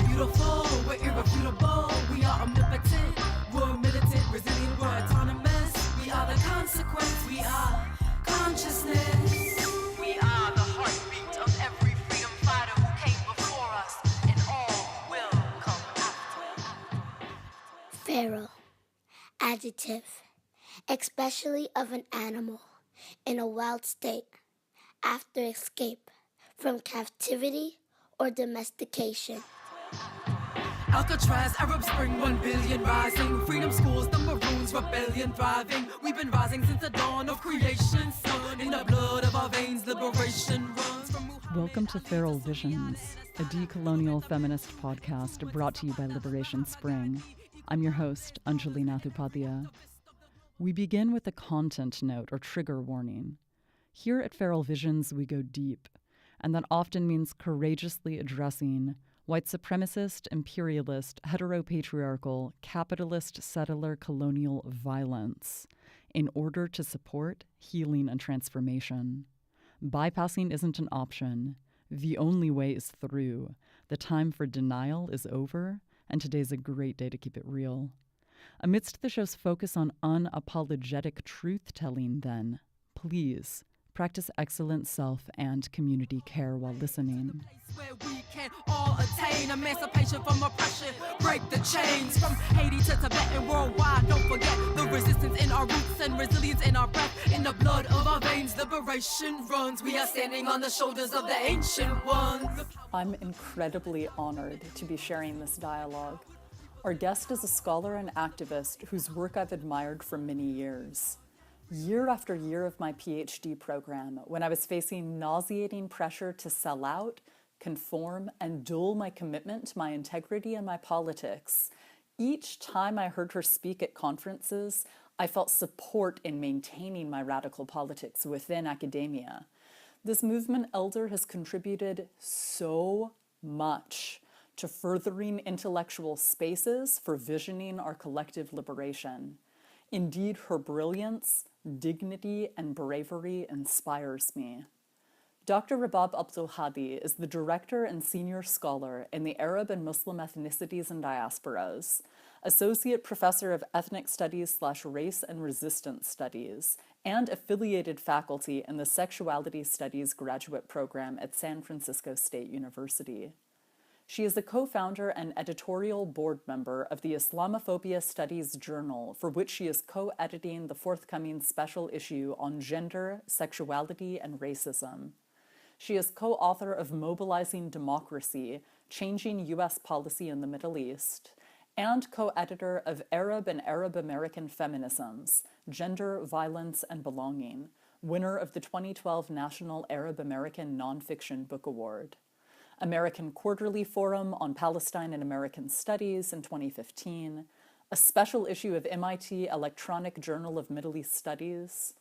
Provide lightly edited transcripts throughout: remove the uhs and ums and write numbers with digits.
beautiful, we're irrefutable, we are omnipotent, we're militant, resilient, we're autonomous, we are the consequence, we are consciousness. We are the heartbeat of every freedom fighter who came before us, and all will come after. Feral, adjective, especially of an animal in a wild state after escape from captivity or domestication. Alcatraz, Arab Spring, 1 billion rising. Freedom schools, the Maroons, rebellion thriving. We've been rising since the dawn of creation. Sun in the blood of our veins, liberation runs from... Welcome to Feral Visions, a decolonial feminist podcast brought to you by Liberation Spring. I'm your host, Anjali Nathupathia. We begin with a content note or trigger warning. Here at Feral Visions, we go deep, and that often means courageously addressing white supremacist, imperialist, heteropatriarchal, capitalist, settler, colonial violence in order to support healing and transformation. Bypassing isn't an option. The only way is through. The time for denial is over, and today's a great day to keep it real. Amidst the show's focus on unapologetic truth-telling, then, please practice excellent self and community care while listening. Where we can all attain emancipation from oppression, break the chains from Haiti to Tibet and worldwide. Don't forget the resistance in our roots and resilience in our breath, in the blood of our veins. Liberation runs. We are standing on the shoulders of the ancient ones. I'm incredibly honored to be sharing this dialogue. Our guest is a scholar and activist whose work I've admired for many years. Year after year of my PhD program, when I was facing nauseating pressure to sell out, conform, and dull my commitment to my integrity and my politics, each time I heard her speak at conferences, I felt support in maintaining my radical politics within academia. This movement elder has contributed so much to furthering intellectual spaces for visioning our collective liberation. Indeed, her brilliance, dignity, and bravery inspires me. Dr. Rabab Abdulhadi is the director and senior scholar in the Arab and Muslim Ethnicities and Diasporas, associate professor of ethnic studies/race and resistance studies, and affiliated faculty in the sexuality studies graduate program at San Francisco State University. She is the co-founder and editorial board member of the Islamophobia Studies Journal, for which she is co-editing the forthcoming special issue on gender, sexuality, and racism. She is co-author of Mobilizing Democracy, Changing U.S. Policy in the Middle East, and co-editor of Arab and Arab American Feminisms, Gender, Violence, and Belonging, winner of the 2012 National Arab American Nonfiction Book Award. American Quarterly Forum on Palestine and American Studies in 2015, a special issue of MIT Electronic Journal of Middle East Studies.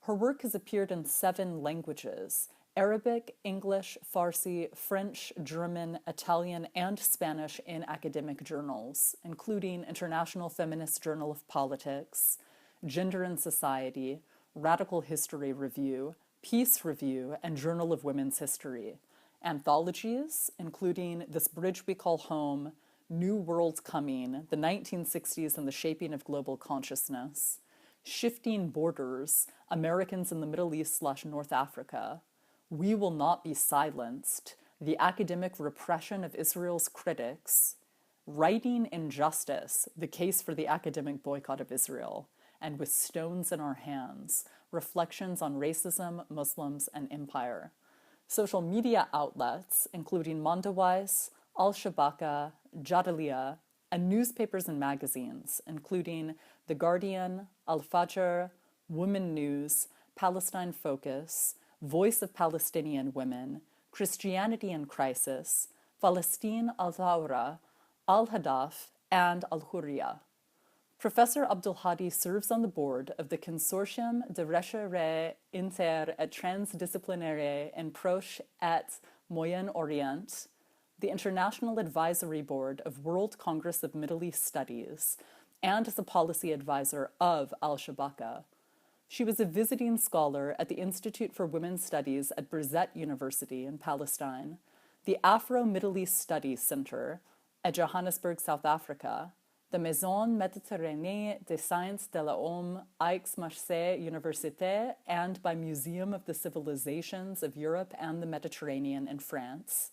Her work has appeared in 7 languages: Arabic, English, Farsi, French, German, Italian, and Spanish in academic journals, including International Feminist Journal of Politics, Gender and Society, Radical History Review, Peace Review, and Journal of Women's History. Anthologies, including This Bridge We Call Home, New World Coming, the 1960s and the Shaping of Global Consciousness, Shifting Borders, Americans in the Middle East/North Africa, We Will Not Be Silenced, The Academic Repression of Israel's Critics, Writing Injustice, The Case for the Academic Boycott of Israel, and With Stones in Our Hands, Reflections on Racism, Muslims, and Empire. Social media outlets, including Mondoweiss, Al-Shabaka, Jadaliya, and newspapers and magazines, including The Guardian, Al-Fajr, Women News, Palestine Focus, Voice of Palestinian Women, Christianity in Crisis, Palestine Al-Thawra, Al-Hadaf, and Al-Hurriya. Professor Abdulhadi serves on the board of the Consortium de Recherche Inter et Transdisciplinaire en Proche et Moyen-Orient, the International Advisory Board of World Congress of Middle East Studies, and as a policy advisor of Al-Shabaka. She was a visiting scholar at the Institute for Women's Studies at Birzeit University in Palestine, the Afro-Middle East Studies Center, at Johannesburg, South Africa, the Maison Méditerranée des Sciences de l'Homme, Aix-Marseille Université, and by Museum of the Civilizations of Europe and the Mediterranean in France,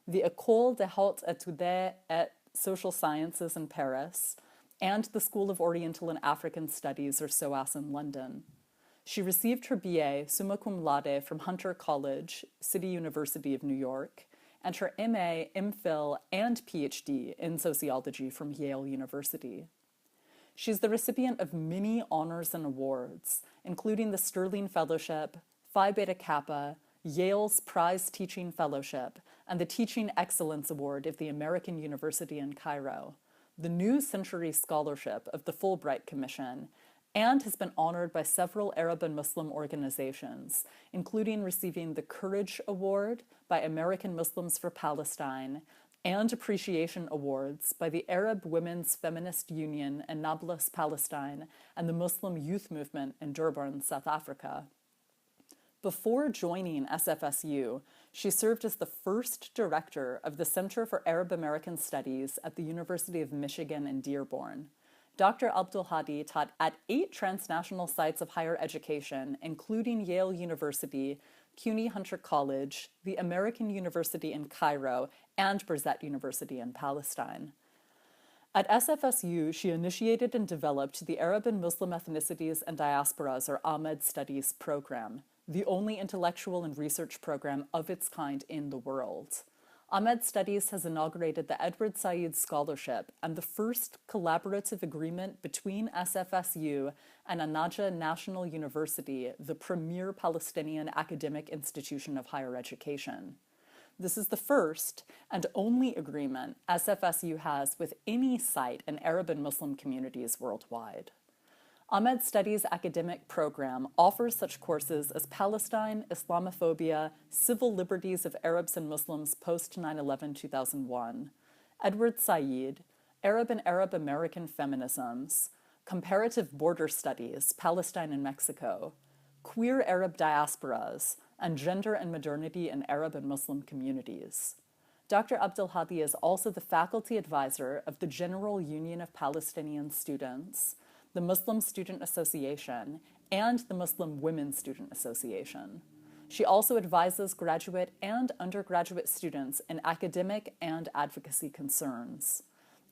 the École des Hautes Études et Social Sciences in Paris, and the School of Oriental and African Studies, or SOAS, in London. She received her BA summa cum laude from Hunter College, City University of New York, and her MA, MPhil, and PhD in sociology from Yale University. She's the recipient of many honors and awards, including the Sterling Fellowship, Phi Beta Kappa, Yale's Prize Teaching Fellowship, and the Teaching Excellence Award of the American University in Cairo, the New Century Scholarship of the Fulbright Commission, and has been honored by several Arab and Muslim organizations, including receiving the Courage Award by American Muslims for Palestine and appreciation awards by the Arab Women's Feminist Union in Nablus, Palestine, and the Muslim Youth Movement in Durban, South Africa. Before joining SFSU, she served as the first director of the Center for Arab American Studies at the University of Michigan in Dearborn. Dr. Abdulhadi taught at 8 transnational sites of higher education, including Yale University, CUNY Hunter College, the American University in Cairo, and Birzeit University in Palestine. At SFSU, she initiated and developed the Arab and Muslim Ethnicities and Diasporas, or AMED Studies program, the only intellectual and research program of its kind in the world. Amed Studies has inaugurated the Edward Saeed Scholarship and the first collaborative agreement between SFSU and An-Najah National University, the premier Palestinian academic institution of higher education. This is the first and only agreement SFSU has with any site in Arab and Muslim communities worldwide. Amed Studies academic program offers such courses as Palestine, Islamophobia, Civil Liberties of Arabs and Muslims post 9/11-2001, Edward Said, Arab and Arab American Feminisms, Comparative Border Studies, Palestine and Mexico, Queer Arab Diasporas, and Gender and Modernity in Arab and Muslim Communities. Dr. Abdulhadi is also the faculty advisor of the General Union of Palestinian Students, the Muslim Student Association, and the Muslim Women Student Association. She also advises graduate and undergraduate students in academic and advocacy concerns.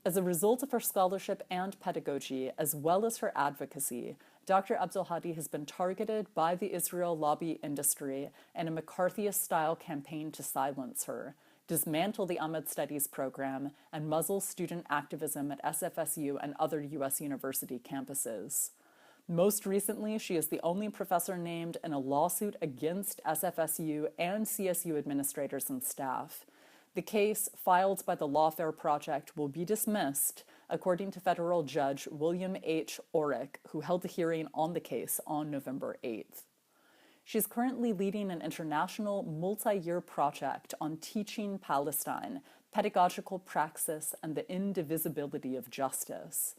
As a result of her scholarship and pedagogy, as well as her advocacy, Dr. Abdulhadi has been targeted by the Israel lobby industry in a McCarthyist-style campaign to silence her, dismantle the Amed Studies program, and muzzle student activism at SFSU and other U.S. university campuses. Most recently, she is the only professor named in a lawsuit against SFSU and CSU administrators and staff. The case, filed by the Lawfare Project, will be dismissed, according to federal judge William H. Orrick, who held a hearing on the case on November 8th. She's currently leading an international multi-year project on teaching Palestine, pedagogical praxis, and the indivisibility of justice.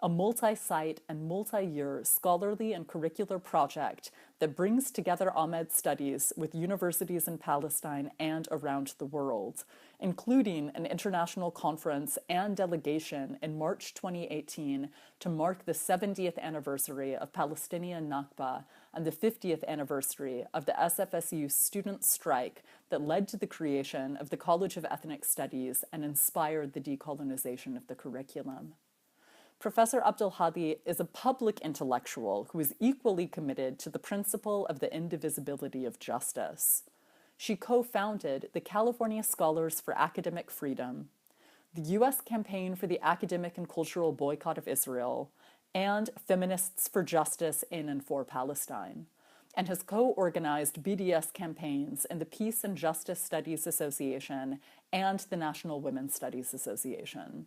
A multi-site and multi-year scholarly and curricular project that brings together Amed Studies with universities in Palestine and around the world, including an international conference and delegation in March 2018 to mark the 70th anniversary of Palestinian Nakba and the 50th anniversary of the SFSU student strike that led to the creation of the College of Ethnic Studies and inspired the decolonization of the curriculum. Professor Abdulhadi is a public intellectual who is equally committed to the principle of the indivisibility of justice. She co-founded the California Scholars for Academic Freedom, the U.S. Campaign for the Academic and Cultural Boycott of Israel, and Feminists for Justice in and for Palestine, and has co-organized BDS campaigns in the Peace and Justice Studies Association and the National Women's Studies Association.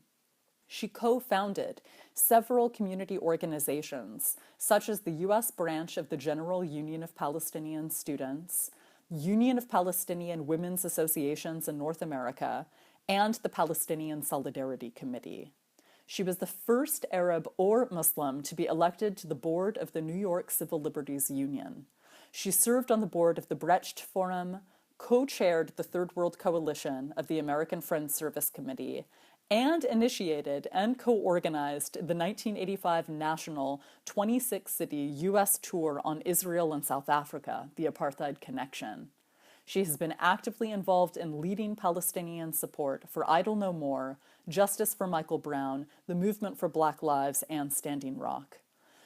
She co-founded several community organizations, such as the U.S. branch of the General Union of Palestinian Students, Union of Palestinian Women's Associations in North America, and the Palestinian Solidarity Committee. She was the first Arab or Muslim to be elected to the board of the New York Civil Liberties Union. She served on the board of the Brecht Forum, co-chaired the Third World Coalition of the American Friends Service Committee, and initiated and co-organized the 1985 national 26-city U.S. tour on Israel and South Africa, the Apartheid Connection. She has been actively involved in leading Palestinian support for Idle No More, Justice for Michael Brown, the Movement for Black Lives, and Standing Rock.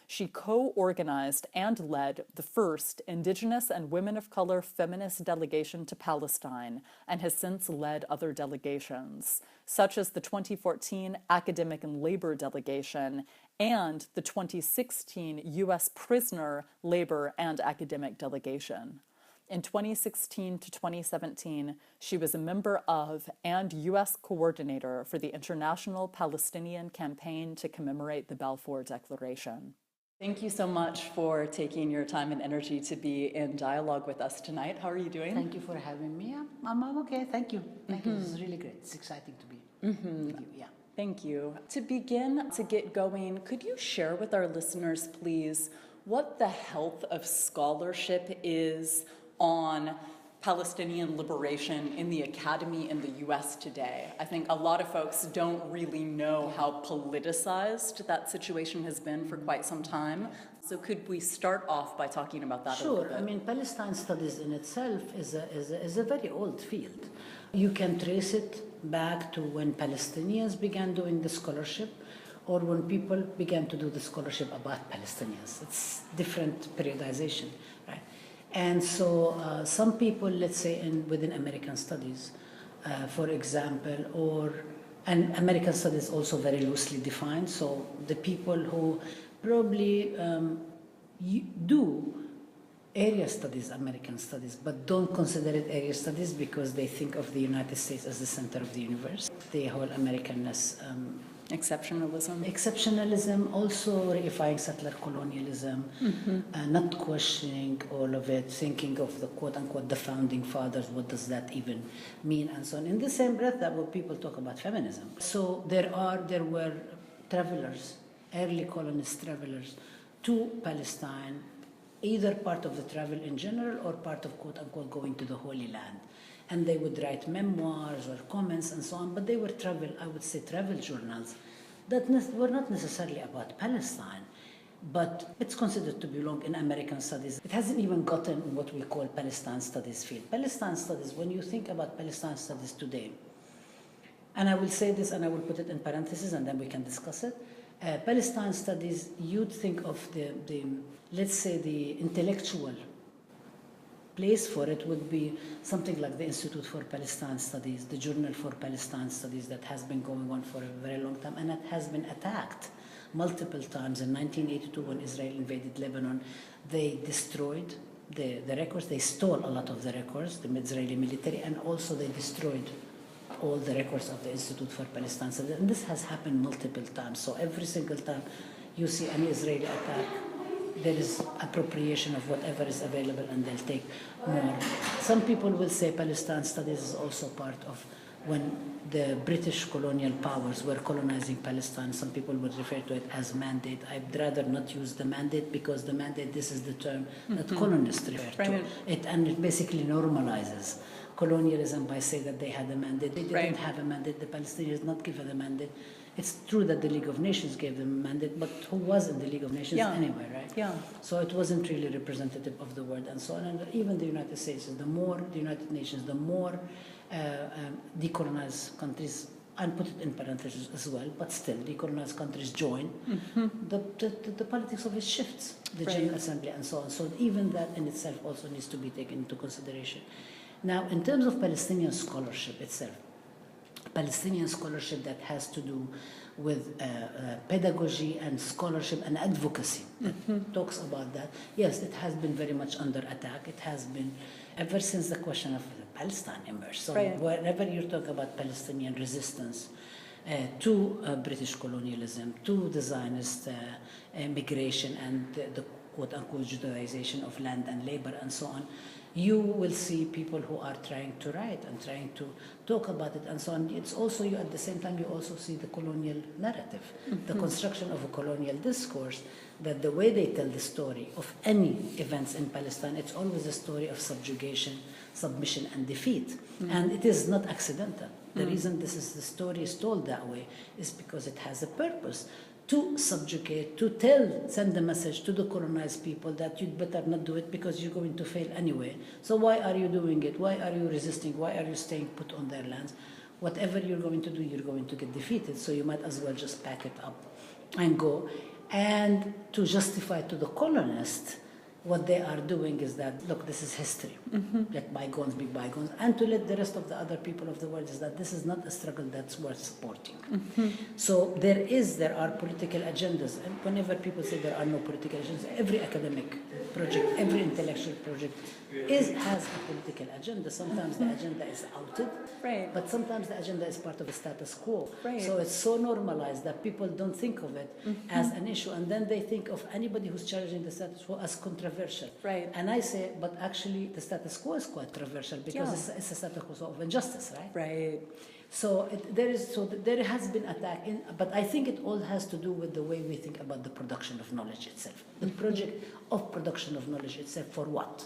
She co-organized and led the first Indigenous and women of color feminist delegation to Palestine and has since led other delegations, such as the 2014 Academic and Labor Delegation and the 2016 U.S. Prisoner, Labor, and Academic Delegation. In 2016 to 2017, she was a member of and U.S. coordinator for the International Palestinian Campaign to commemorate the Balfour Declaration. Thank you so much for taking your time and energy to be in dialogue with us tonight. How are you doing? Thank you for having me. I'm okay. Thank you. Thank you. This is really great. It's exciting to be with you. Yeah. Thank you. To begin, to get going, could you share with our listeners, please, what the health of scholarship is on Palestinian liberation in the academy in the U.S. today? I think a lot of folks don't really know how politicized that situation has been for quite some time. So could we start off by talking about that a little bit? Sure. I mean, Palestine studies in itself is a very old field. You can trace it back to when Palestinians began doing the scholarship or when people began to do the scholarship about Palestinians. It's different periodization, right? And so some people, let's say within American studies, for example, and American studies also very loosely defined, so the people who probably do area studies, American studies, but don't consider it area studies because they think of the United States as the center of the universe. The whole Americanness. Exceptionalism, also reifying settler colonialism, not questioning all of it, thinking of the quote-unquote the founding fathers, what does that even mean, and so on. In the same breath, that when people talk about feminism. So there were travelers, early colonist travelers to Palestine, either part of the travel in general or part of quote-unquote going to the Holy Land. And they would write memoirs or comments and so on, but they were travel journals that were not necessarily about Palestine, but it's considered to belong in American studies. It hasn't even gotten in what we call Palestine studies field. Palestine studies, when you think about Palestine studies today, and I will say this and I will put it in parentheses and then we can discuss it, Palestine studies, you'd think of let's say the intellectual place for it would be something like the Institute for Palestine Studies, the Journal for Palestine Studies that has been going on for a very long time, and it has been attacked multiple times. In 1982, when Israel invaded Lebanon, they destroyed the records. They stole a lot of the records, the Israeli military, and also they destroyed all the records of the Institute for Palestine Studies. And this has happened multiple times. So every single time you see an Israeli attack, there is appropriation of whatever is available and they'll take more. Some people will say Palestine studies is also part of when the British colonial powers were colonizing Palestine. Some people would refer to it as mandate. I'd rather not use the mandate because the mandate, this is the term that colonists refer to. It basically normalizes colonialism by saying that they had a mandate. They didn't have a mandate. The Palestinians not given a mandate. It's true that the League of Nations gave them a mandate, but who was in the League of Nations anyway, right? Yeah. So it wasn't really representative of the world and so on. And even the United States, the more the United Nations, the more decolonized countries, and put it in parentheses as well, but still decolonized countries join, the politics of it shifts, the General Assembly and so on. So even that in itself also needs to be taken into consideration. Now, in terms of Palestinian scholarship itself, Palestinian scholarship that has to do with pedagogy and scholarship and advocacy that talks about that. Yes, it has been very much under attack. It has been ever since the question of Palestine emerged. So whenever you talk about Palestinian resistance to British colonialism, to the Zionist migration and the quote-unquote Judaization of land and labor and so on, you will see people who are trying to write and trying to talk about it and so on. It's also, at the same time, you also see the colonial narrative, the construction of a colonial discourse, that the way they tell the story of any events in Palestine, it's always a story of subjugation, submission and defeat. And it is not accidental. The reason the story is told that way is because it has a purpose to subjugate, to send a message to the colonized people that you'd better not do it because you're going to fail anyway. So why are you doing it? Why are you resisting? Why are you staying put on their lands? Whatever you're going to do, you're going to get defeated. So you might as well just pack it up and go. And to justify to the colonists, what they are doing is that, look, this is history. Let bygones be bygones. And to let the rest of the other people of the world is that this is not a struggle that's worth supporting. So there are political agendas. And whenever people say there are no political agendas, every academic project, every intellectual project has a political agenda. Sometimes the agenda is outed, but sometimes the agenda is part of the status quo. So it's so normalized that people don't think of it as an issue. And then they think of anybody who's challenging the status quo as controversial. And I say, but actually the status quo is quite controversial because it's a status quo of injustice, right? So there has been attack, but I think it all has to do with the way we think about the production of knowledge itself. The project of production of knowledge itself, for what?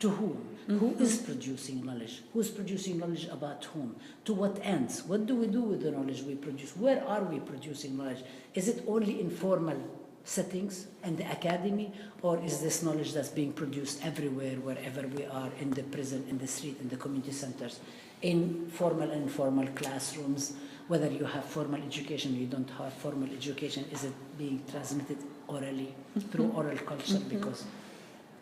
To whom? Who is producing knowledge? Who's producing knowledge about whom? To what ends? What do we do with the knowledge we produce? Where are we producing knowledge? Is it only in formal settings and the academy, or is this knowledge that's being produced everywhere, wherever we are, in the prison, in the street, in the community centers, in formal and informal classrooms, whether you have formal education or you don't have formal education, is it being transmitted orally through oral culture? Because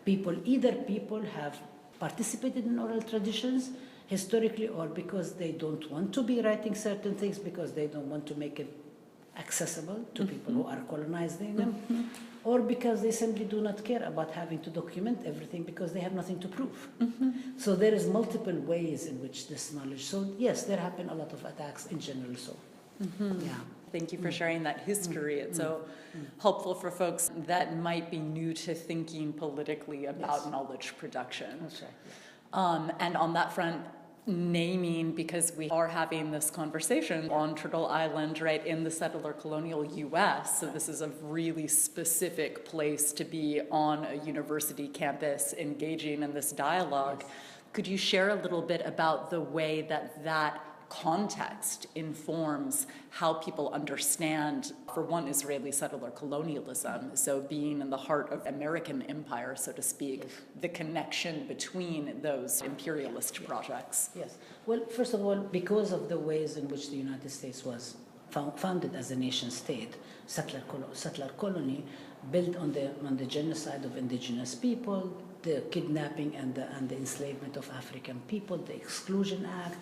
either people have participated in oral traditions historically, or because they don't want to be writing certain things, because they don't want to make it accessible to people who are colonizing them, or because they simply do not care about having to document everything because they have nothing to prove. So there is multiple ways in which this knowledge, so yes, there have been a lot of attacks in general, so Thank you for sharing that history. It's so helpful for folks that might be new to thinking politically about knowledge production. That's right. And on that front, naming, because we are having this conversation on Turtle Island, right, in the settler colonial U.S., so this is a really specific place to be on a university campus engaging in this dialogue. Could you share a little bit about the way that context informs how people understand, for one, Israeli settler colonialism, so being in the heart of American empire, so to speak, the connection between those imperialist projects? Yes. Well, first of all, because of the ways in which the United States was founded as a nation state, settler colony, built on the genocide of indigenous people, the kidnapping and the enslavement of African people, the Exclusion Act,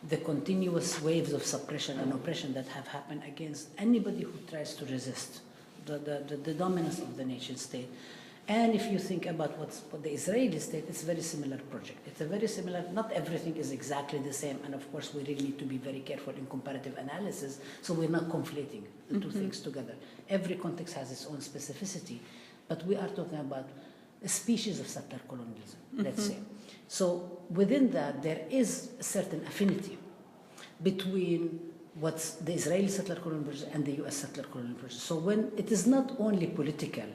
the continuous waves of suppression and oppression that have happened against anybody who tries to resist the dominance of the nation state. And if you think about what the Israeli state, it's a very similar project. It's a very similar, not everything is exactly the same, and of course we really need to be very careful in comparative analysis, so we're not conflating the two things together. Every context has its own specificity, but we are talking about a species of settler colonialism, let's say. So within that, there is a certain affinity between what's the Israeli settler colonial project and the U.S. settler colonial project. So when it is not only political,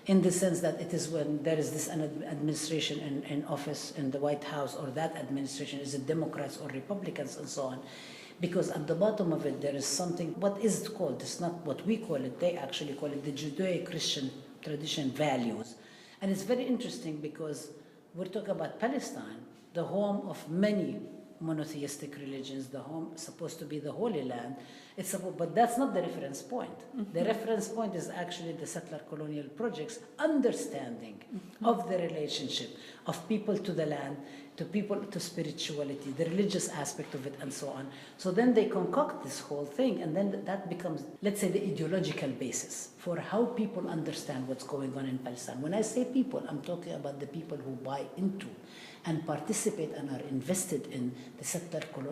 in the sense that it is when there is this administration in office in the White House, or that administration, is it Democrats or Republicans and so on, because at the bottom of it there is something, what is it called? It's not what we call it, they actually call it the Judeo-Christian tradition values. And it's very interesting because we're talking about Palestine, the home of many monotheistic religions, the home supposed to be the Holy Land. But that's not the reference point. The reference point is actually the settler colonial project's understanding of the relationship of people to the land, to people to spirituality, the religious aspect of it, and so on. So then they concoct this whole thing, and then that becomes, let's say, the ideological basis for how people understand what's going on in Palestine. When I say people, I'm talking about the people who buy into and participate and are invested in the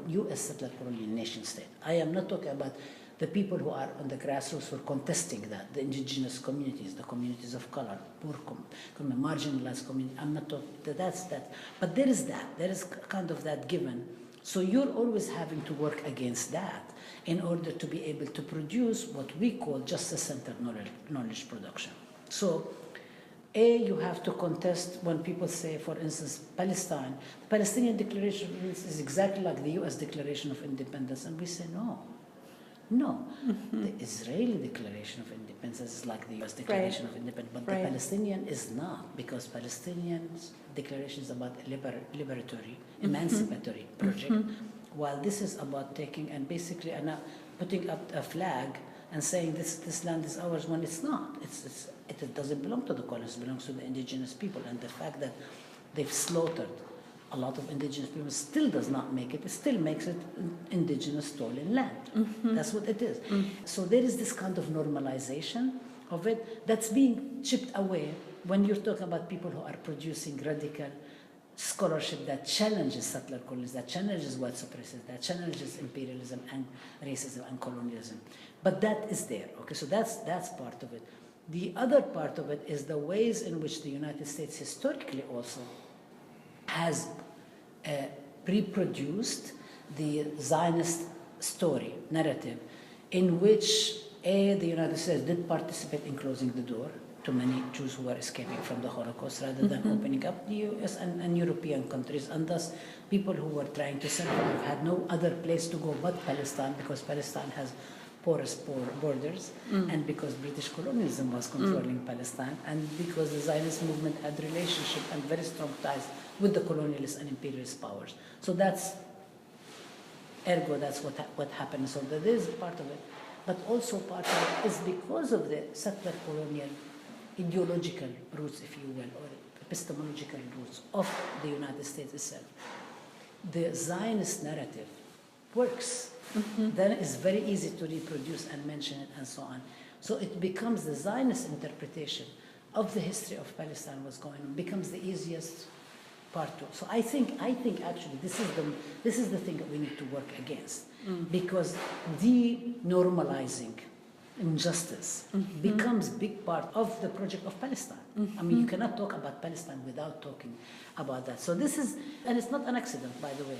U.S. settler colonial nation state. I am not talking about the people who are on the grassroots who are contesting that, the indigenous communities, the communities of color, poor, marginalized communities. I'm not talking, that's that. But there is that. There is kind of that given. So you're always having to work against that in order to be able to produce what we call justice-centered knowledge production. So You have to contest when people say, for instance, Palestine. The Palestinian Declaration is exactly like the U.S. Declaration of Independence. And we say, no. The Israeli Declaration of Independence is like the U.S. Declaration of Independence, but the Palestinian is not, because Palestinian's declaration is about a liberatory, emancipatory project, while this is about taking and basically putting up a flag and saying this land is ours when it's not. It doesn't belong to the colonists, it belongs to the indigenous people. And the fact that they've slaughtered a lot of indigenous people still does not make it. It still makes it indigenous stolen land. That's what it is. So there is this kind of normalization of it that's being chipped away when you're talking about people who are producing radical scholarship that challenges settler colonialism, that challenges white supremacy, that challenges imperialism and racism and colonialism. But that is there. Okay, so that's part of it. The other part of it is the ways in which the United States historically also has reproduced the Zionist story, narrative, in which the United States did participate in closing the door to many Jews who were escaping from the Holocaust, rather than opening up the US and European countries, and thus people who were trying to survive had no other place to go but Palestine, because Palestine has porous borders, and because British colonialism was controlling Palestine, and because the Zionist movement had relationship and very strong ties with the colonialist and imperialist powers. So that's what happened. So there is part of it, but also part of it is because of the settler colonial ideological roots, if you will, or epistemological roots of the United States itself. The Zionist narrative works. Then it's very easy to reproduce and mention it and so on. So it becomes the Zionist interpretation of the history of Palestine, what's going on, becomes the easiest part to. So I think actually this is the thing that we need to work against, because denormalizing injustice becomes big part of the project of Palestine. I mean, you cannot talk about Palestine without talking about that. So this is, and it's not an accident, by the way,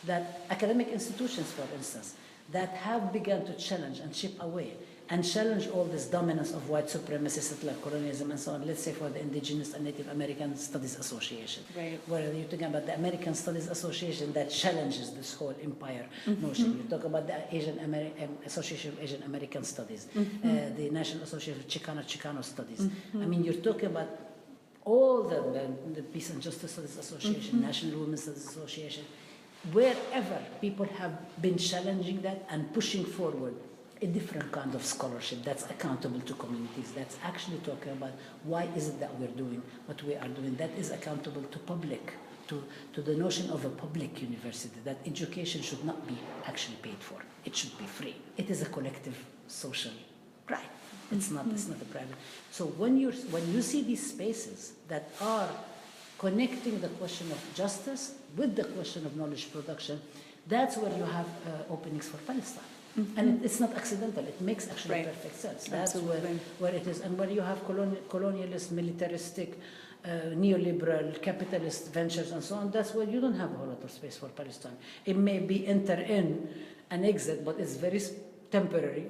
that academic institutions, for instance, that have begun to challenge and chip away and challenge all this dominance of white supremacy, settler colonialism, and so on. Let's say for the Indigenous and Native American Studies Association, where you're talking about the American Studies Association that challenges this whole empire notion. You talk about the Association of Asian American Studies, the National Association of Chicano Studies. I mean, you're talking about all the Peace and Justice Studies Association, National Women's Studies Association, wherever people have been challenging that and pushing forward a different kind of scholarship that's accountable to communities, that's actually talking about why is it that we're doing what we are doing, that is accountable to public, to the notion of a public university, that education should not be actually paid for, it should be free. It is a collective social right. It's not a private. So when you see these spaces that are connecting the question of justice with the question of knowledge production, that's where you have openings for Palestine. And it's not accidental, it makes actually perfect sense. That's where it is, and where you have colonialist, militaristic, neoliberal, capitalist ventures and so on, that's where you don't have a whole lot of space for Palestine. It may be enter in and exit, but it's very temporary,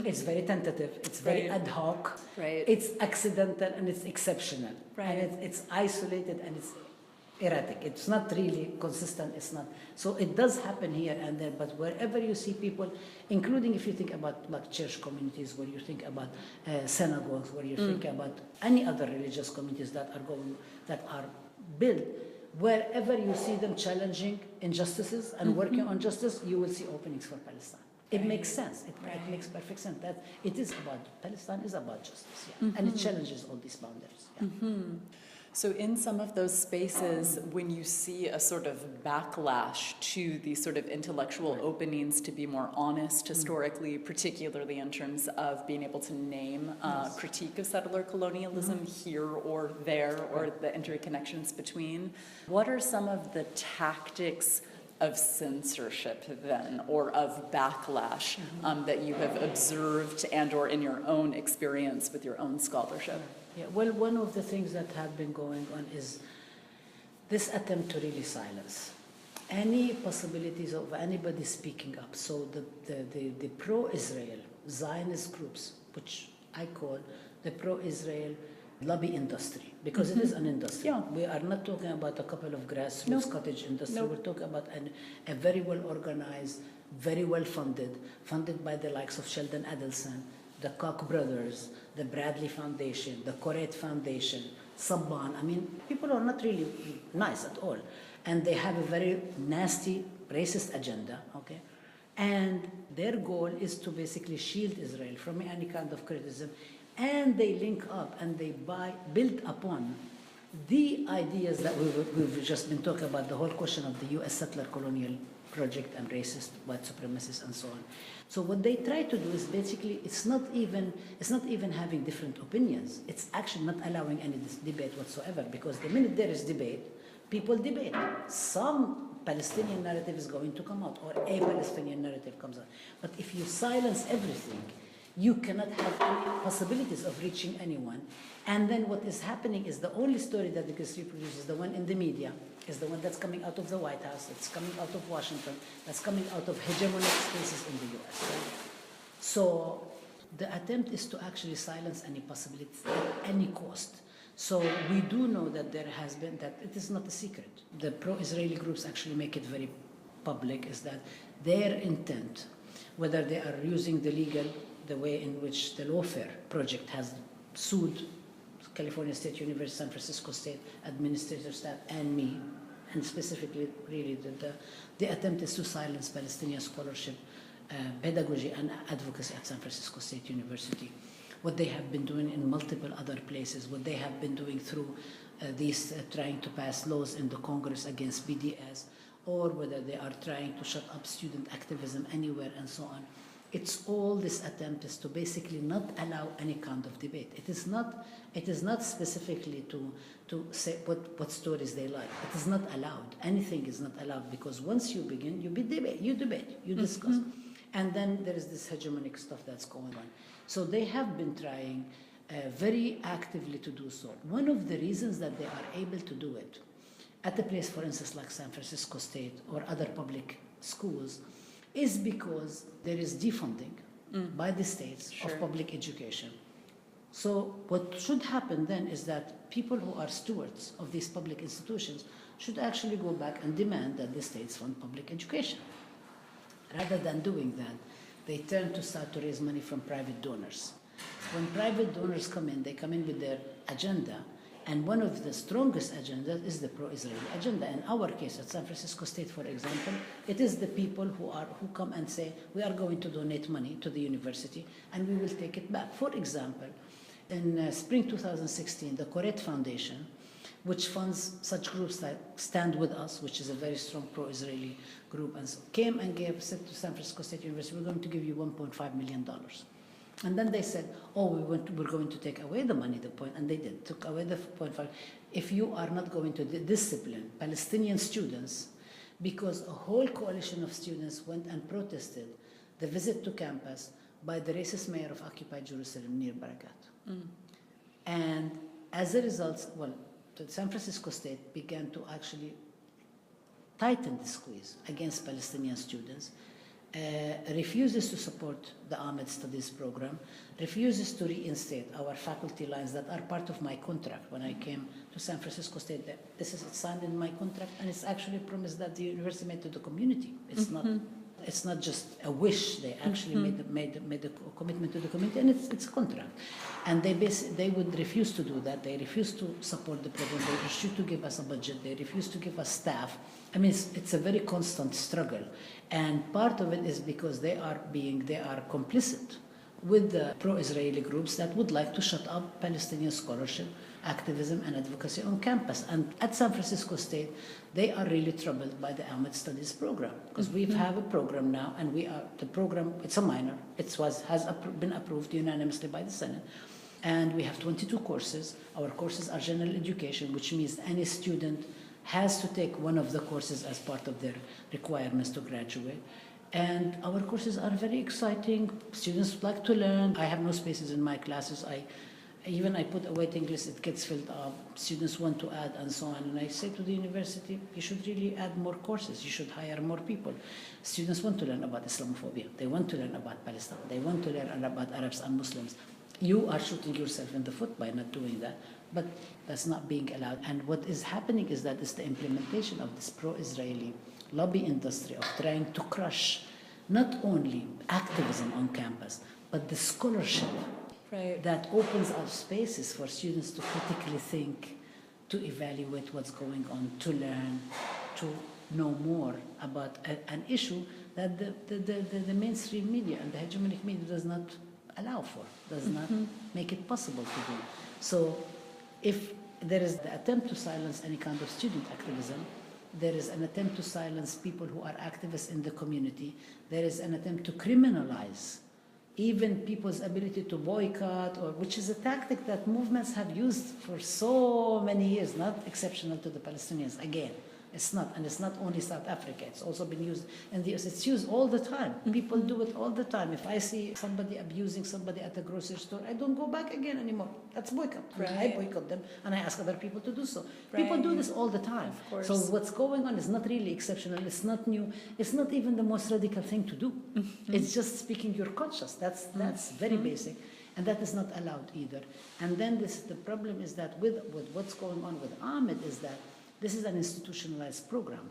it's very tentative, it's very ad hoc, it's accidental and it's exceptional, and it's isolated and it's erratic. It's not really consistent, it's not. So it does happen here and there, but wherever you see people, including if you think about like church communities, where you think about synagogues, where you think about any other religious communities that are built, wherever you see them challenging injustices and working on justice, you will see openings for Palestine. It makes sense. It makes perfect sense. That it is about, Palestine is about justice, and it challenges all these boundaries. So in some of those spaces, when you see a sort of backlash to these sort of intellectual openings to be more honest historically, particularly in terms of being able to name critique of settler colonialism here or there, or the interconnections between, what are some of the tactics of censorship then, or of backlash that you have observed and or in your own experience with your own scholarship? Yeah, well, one of the things that have been going on is this attempt to really silence any possibilities of anybody speaking up. So the pro-Israel Zionist groups, which I call the pro-Israel lobby industry, because it is an industry. Yeah. We are not talking about a couple of grassroots cottage industry. Nope. We're talking about a very well organized, very well funded by the likes of Sheldon Adelson, the Koch brothers, the Bradley Foundation, the Corette Foundation, Sabban. I mean, people are not really nice at all. And they have a very nasty, racist agenda, okay? And their goal is to basically shield Israel from any kind of criticism. And they link up and they build upon the ideas that we've just been talking about, the whole question of the U.S. settler colonial project and racist, white supremacists, and so on. So what they try to do is basically, it's not even having different opinions. It's actually not allowing any debate whatsoever, because the minute there is debate, people debate. Some Palestinian narrative is going to come out, or a Palestinian narrative comes out. But if you silence everything, you cannot have any possibilities of reaching anyone. And then what is happening is the only story that gets reproduced is the one in the media, is the one that's coming out of the White House, that's coming out of Washington, that's coming out of hegemonic spaces in the US. Right? So the attempt is to actually silence any possibilities at any cost. So we do know that there has been, that it is not a secret. The pro-Israeli groups actually make it very public, is that their intent, whether they are using the way in which the Lawfare project has sued California State University, San Francisco State administrator staff, and me, and specifically really the attempt is to silence Palestinian scholarship, pedagogy and advocacy at San Francisco State University. What they have been doing in multiple other places, what they have been doing through trying to pass laws in the Congress against BDS, or whether they are trying to shut up student activism anywhere and so on. It's all this attempt is to basically not allow any kind of debate. It is not specifically to say what stories they like. It is not allowed. Anything is not allowed, because once you begin, you debate, you discuss. And then there is this hegemonic stuff that's going on. So they have been trying very actively to do so. One of the reasons that they are able to do it at a place, for instance, like San Francisco State or other public schools, is because there is defunding by the states of public education. So what should happen then is that people who are stewards of these public institutions should actually go back and demand that the states fund public education. Rather than doing that, they turn to start to raise money from private donors. When private donors come in, they come in with their agenda, and one of the strongest agendas is the pro-Israeli agenda. In our case, at San Francisco State, for example, it is the people who come and say, we are going to donate money to the university, and we will take it back. For example, in spring 2016, the Corette Foundation, which funds such groups like Stand With Us, which is a very strong pro-Israeli group, and so came and said to San Francisco State University, we're going to give you $1.5 million. And then they said, oh, we're going to take away the money, and they did, took away the 0.5. If you are not going to discipline Palestinian students, because a whole coalition of students went and protested the visit to campus by the racist mayor of occupied Jerusalem, Nir Barakat. And as a result, the San Francisco State began to actually tighten the squeeze against Palestinian students, refuses to support the Ahmed Studies program, refuses to reinstate our faculty lines that are part of my contract. When I came to San Francisco State, this is signed in my contract, and it's actually a promise that the university made to the community. It's not just a wish. They actually made a commitment to the community, and it's a contract. And they would refuse to do that. They refuse to support the program. They refuse to give us a budget. They refuse to give us staff. I mean, it's a very constant struggle. And part of it is because they are complicit with the pro-Israeli groups that would like to shut up Palestinian scholarship, activism, and advocacy on campus. And at San Francisco State, they are really troubled by the Ahmed Studies program, because we have a program now, and the program, it's a minor. It has been approved unanimously by the Senate. And we have 22 courses. Our courses are general education, which means any student has to take one of the courses as part of their requirements to graduate. And our courses are very exciting. Students like to learn. I have no spaces in my classes. I put a waiting list, it gets filled up. Students want to add and so on. And I say to the university, you should really add more courses. You should hire more people. Students want to learn about Islamophobia. They want to learn about Palestine. They want to learn about Arabs and Muslims. you are shooting yourself in the foot by not doing that, but that's not being allowed. And what is happening is that it's the implementation of this pro-Israeli lobby industry of trying to crush not only activism on campus, but the scholarship that opens up spaces for students to critically think, to evaluate what's going on, to learn, to know more about an issue that the mainstream media and the hegemonic media does not allow for, does not make it possible to do. So if there is the attempt to silence any kind of student activism, there is an attempt to silence people who are activists in the community, there is an attempt to criminalize even people's ability to boycott, or which is a tactic that movements have used for so many years, not exceptional to the Palestinians. Again, it's not, and it's not only South Africa, it's also been used in the US. It's used all the time. People do it all the time. If I see somebody abusing somebody at a grocery store, I don't go back again anymore. That's boycott. I boycott them, and I ask other people to do so. People do this all the time. So what's going on is not really exceptional. It's not new. It's not even the most radical thing to do. It's just speaking your conscience. That's very basic. And that is not allowed either. And then the problem is that with what's going on with Ahmed is that this is an institutionalized program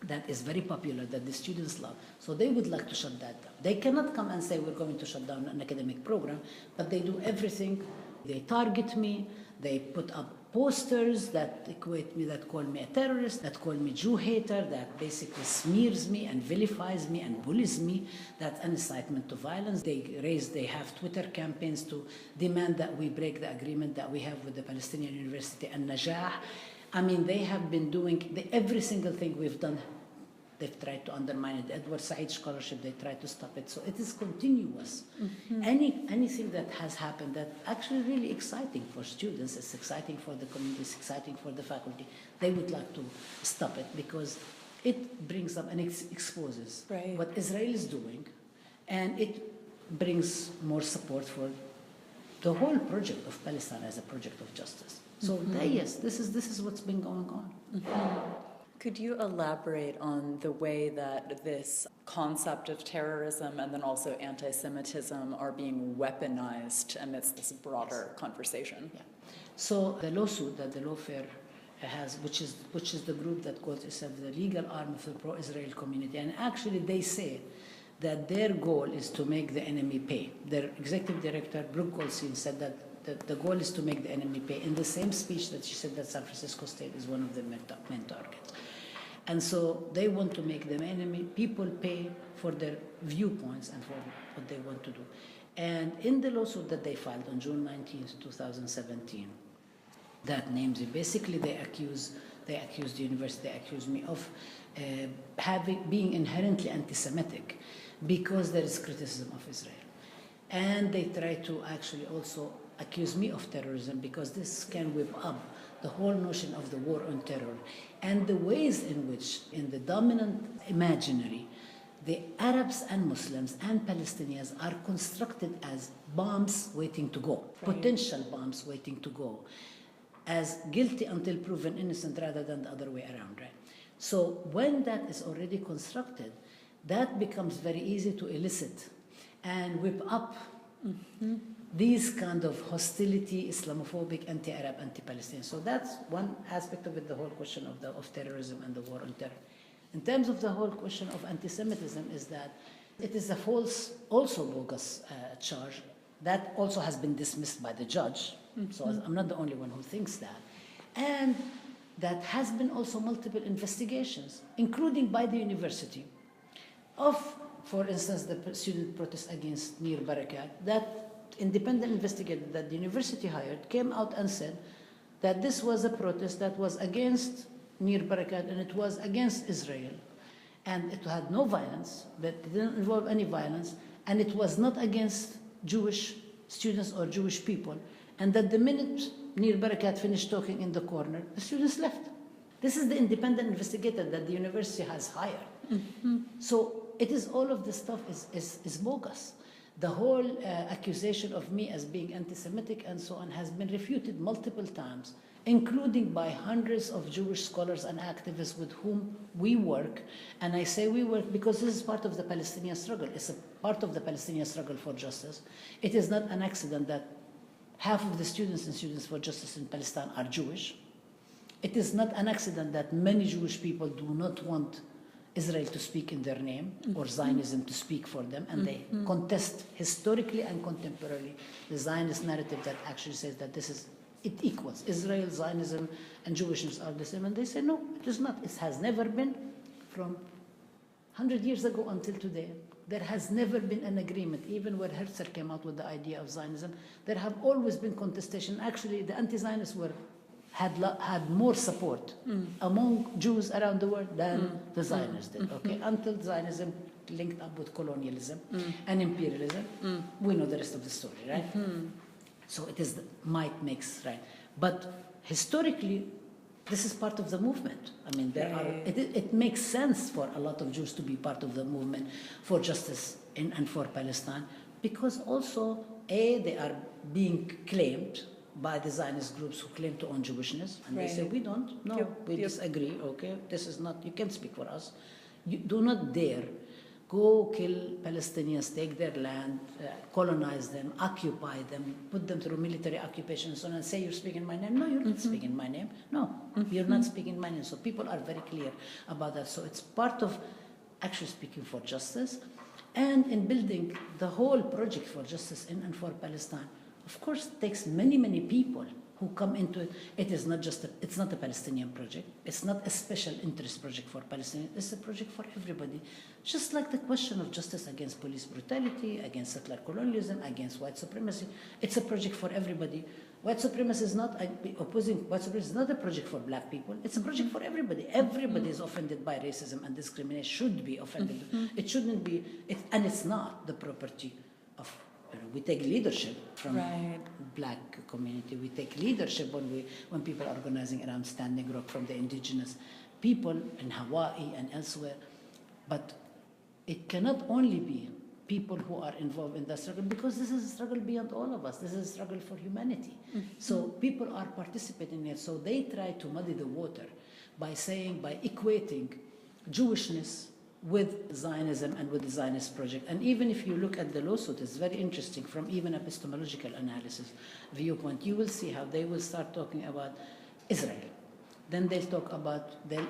that is very popular, that the students love. So they would like to shut that down. They cannot come and say, we're going to shut down an academic program, but they do everything. They target me, they put up posters that equate me, that call me a terrorist, that call me Jew hater, that basically smears me and vilifies me and bullies me. That's an incitement to violence. They have Twitter campaigns to demand that we break the agreement that we have with the Palestinian University and Najah. I mean, they have been doing every single thing we've done. They've tried to undermine it. Edward Saeed Scholarship, they tried to stop it. So it is continuous. Anything that has happened that actually really exciting for students, it's exciting for the community, it's exciting for the faculty, they would like to stop it because it brings up and exposes what Israel is doing, and it brings more support for the whole project of Palestine as a project of justice. So yes, this is what's been going on. Could you elaborate on the way that this concept of terrorism and then also anti-Semitism are being weaponized amidst this broader conversation? Yeah. So the lawsuit that the lawfare has, which is the group that calls itself the legal arm of the pro-Israel community, and actually they say that their goal is to make the enemy pay. Their executive director, Brooke Goldstein, said that the goal is to make the enemy pay, in the same speech that she said that San Francisco State is one of the main targets. And so they want to make the enemy, people pay for their viewpoints and for what they want to do. And in the lawsuit that they filed on June 19th, 2017, that names it, basically they accuse the university, they accuse me of being inherently anti-Semitic because there is criticism of Israel. And they try to actually also accuse me of terrorism because this can whip up the whole notion of the war on terror and the ways in which, in the dominant imaginary, the Arabs and Muslims and Palestinians are constructed as bombs waiting to go, potential bombs waiting to go, as guilty until proven innocent rather than the other way around, right? So when that is already constructed, that becomes very easy to elicit and whip up these kind of hostility, Islamophobic, anti-Arab, anti-Palestinian. So that's one aspect of it, the whole question of terrorism and the war on terror. In terms of the whole question of anti-Semitism is that it is a false, also bogus charge that also has been dismissed by the judge. So I'm not the only one who thinks that. And that has been also multiple investigations, including by the university, of, for instance, the student protest against Nir Barakat, that independent investigator that the university hired came out and said that this was a protest that was against Nir Barakat and it was against Israel. And it had no violence, that it didn't involve any violence, and it was not against Jewish students or Jewish people. And that the minute Nir Barakat finished talking in the corner, the students left. This is the independent investigator that the university has hired. So it is all of this stuff is bogus. The whole accusation of me as being anti-Semitic and so on has been refuted multiple times, including by hundreds of Jewish scholars and activists with whom we work. And I say we work because this is part of the Palestinian struggle. It's a part of the Palestinian struggle for justice. It is not an accident that half of the students in Students for Justice in Palestine are Jewish. It is not an accident that many Jewish people do not want Israel to speak in their name or Zionism to speak for them, and they contest historically and contemporarily the Zionist narrative that actually says that it equals Israel, Zionism, and Jewishness are the same, and they say no, it is not. It has never been. From 100 years ago until today, there has never been an agreement. Even when Herzl came out with the idea of Zionism, there have always been contestation. Actually, the anti-Zionists had more support among Jews around the world than the Zionists did, okay? Until Zionism linked up with colonialism and imperialism. We know the rest of the story, right? So it is might makes right. But historically, this is part of the movement. I mean, it makes sense for a lot of Jews to be part of the movement for justice in and for Palestine, because also, they are being claimed by the Zionist groups who claim to own Jewishness, and they say, we don't, no, we disagree, okay? This is not, you can't speak for us. You do not dare go kill Palestinians, take their land, colonize them, occupy them, put them through military occupation and so on, and say you're speaking my name. No, you're not speaking my name. No, you're not speaking my name. So people are very clear about that. So it's part of actually speaking for justice, and in building the whole project for justice in and for Palestine. Of course, it takes many, many people who come into it. It is not just it's not a Palestinian project. It's not a special interest project for Palestinians. It's a project for everybody. Just like the question of justice against police brutality, against settler colonialism, against white supremacy. It's a project for everybody. White supremacy is not opposing white supremacy is not a project for black people. It's a project for everybody. Everybody is offended by racism and discrimination. Should be offended. It shouldn't be. And it's not the property of. We take leadership from black community. We take leadership when people are organizing around Standing Rock from the indigenous people in Hawaii and elsewhere. But it cannot only be people who are involved in that struggle, because this is a struggle beyond all of us. This is a struggle for humanity. So people are participating in it. So they try to muddy the water by equating Jewishness with Zionism and with the Zionist project. And even if you look at the lawsuit, it's very interesting from even epistemological analysis viewpoint. You will see how they will start talking about Israel. Then they'll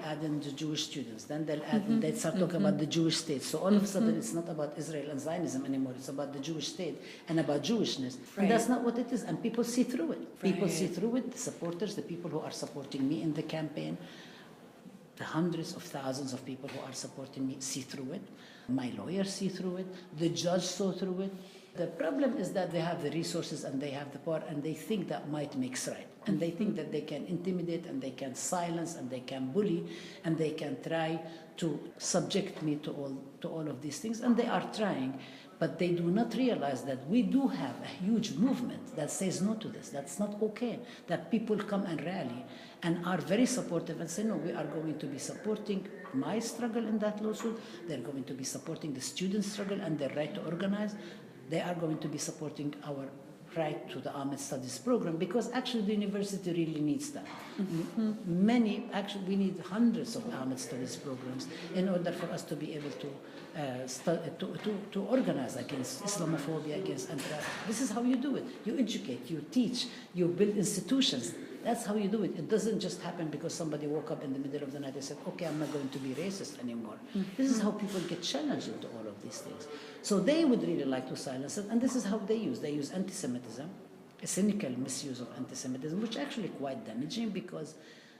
add in the Jewish students. Then they'll start talking about the Jewish state. So all of a sudden, it's not about Israel and Zionism anymore. It's about the Jewish state and about Jewishness. And that's not what it is. And people see through it. People see through it. The supporters, the people who are supporting me in the campaign, the hundreds of thousands of people who are supporting me see through it. My lawyers see through it. The judge saw through it. The problem is that they have the resources and they have the power, and they think that might makes right. And they think that they can intimidate and they can silence and they can bully and they can try to subject me to all of these things. And they are trying, but they do not realize that we do have a huge movement that says no to this. That's not okay. That people come and rally and are very supportive and say, no, we are going to be supporting my struggle in that lawsuit. They're going to be supporting the student struggle and their right to organize. They are going to be supporting our right to the Ahmed Studies program, because actually the university really needs that. We need hundreds of Ahmed Studies programs in order for us to be able to organize against Islamophobia, against anti-Arab. This is how you do it. You educate, you teach, you build institutions. That's how you do it. It doesn't just happen because somebody woke up in the middle of the night and said, okay, I'm not going to be racist anymore. This is how people get challenged into all of these things. So they would really like to silence it, and this is how they use anti-Semitism, a cynical misuse of anti-Semitism, which actually quite damaging, because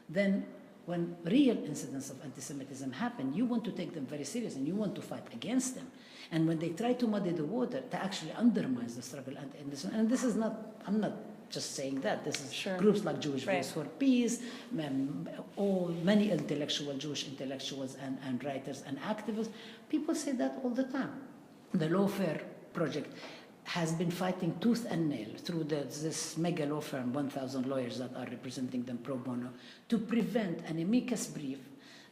then when real incidents of anti-Semitism happen, you want to take them very serious and you want to fight against them. And when they try to muddy the water, that actually undermines the struggle. And this is not, I'm not just saying that. This is groups like Jewish Voice for Peace, many Jewish intellectuals and writers and activists. People say that all the time. The Lawfare Project has been fighting tooth and nail through this mega law firm, 1,000 lawyers that are representing them pro bono, to prevent an amicus brief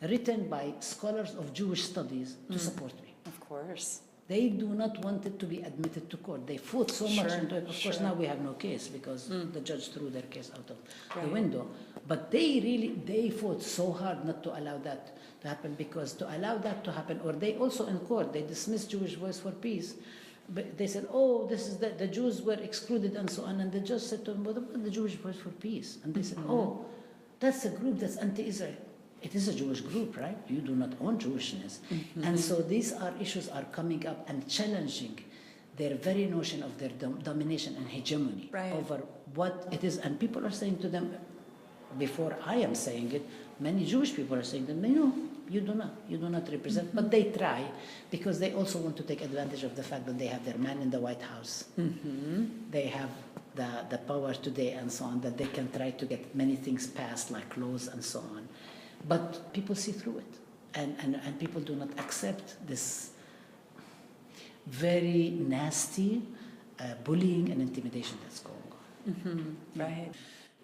written by scholars of Jewish studies to support me. Of course. They do not want it to be admitted to court. They fought so much into it. Of course, now we have no case because the judge threw their case out of the window. But they fought so hard not to allow that to happen, because to allow that to happen, or they also in court, they dismissed Jewish Voice for Peace. But they said, oh, this is the Jews were excluded and so on. And the judge said to them, what about the Jewish Voice for Peace? And they said, oh, that's a group that's anti-Israel. It is a Jewish group, right? You do not own Jewishness. And so these issues are coming up and challenging their very notion of their domination and hegemony over what it is. And people are saying to them, before I am saying it, many Jewish people are saying to them, no, you do not represent. But they try, because they also want to take advantage of the fact that they have their man in the White House. They have the power today and so on, that they can try to get many things passed, like laws and so on. But people see through it, and people do not accept this very nasty bullying and intimidation that's going on. Right.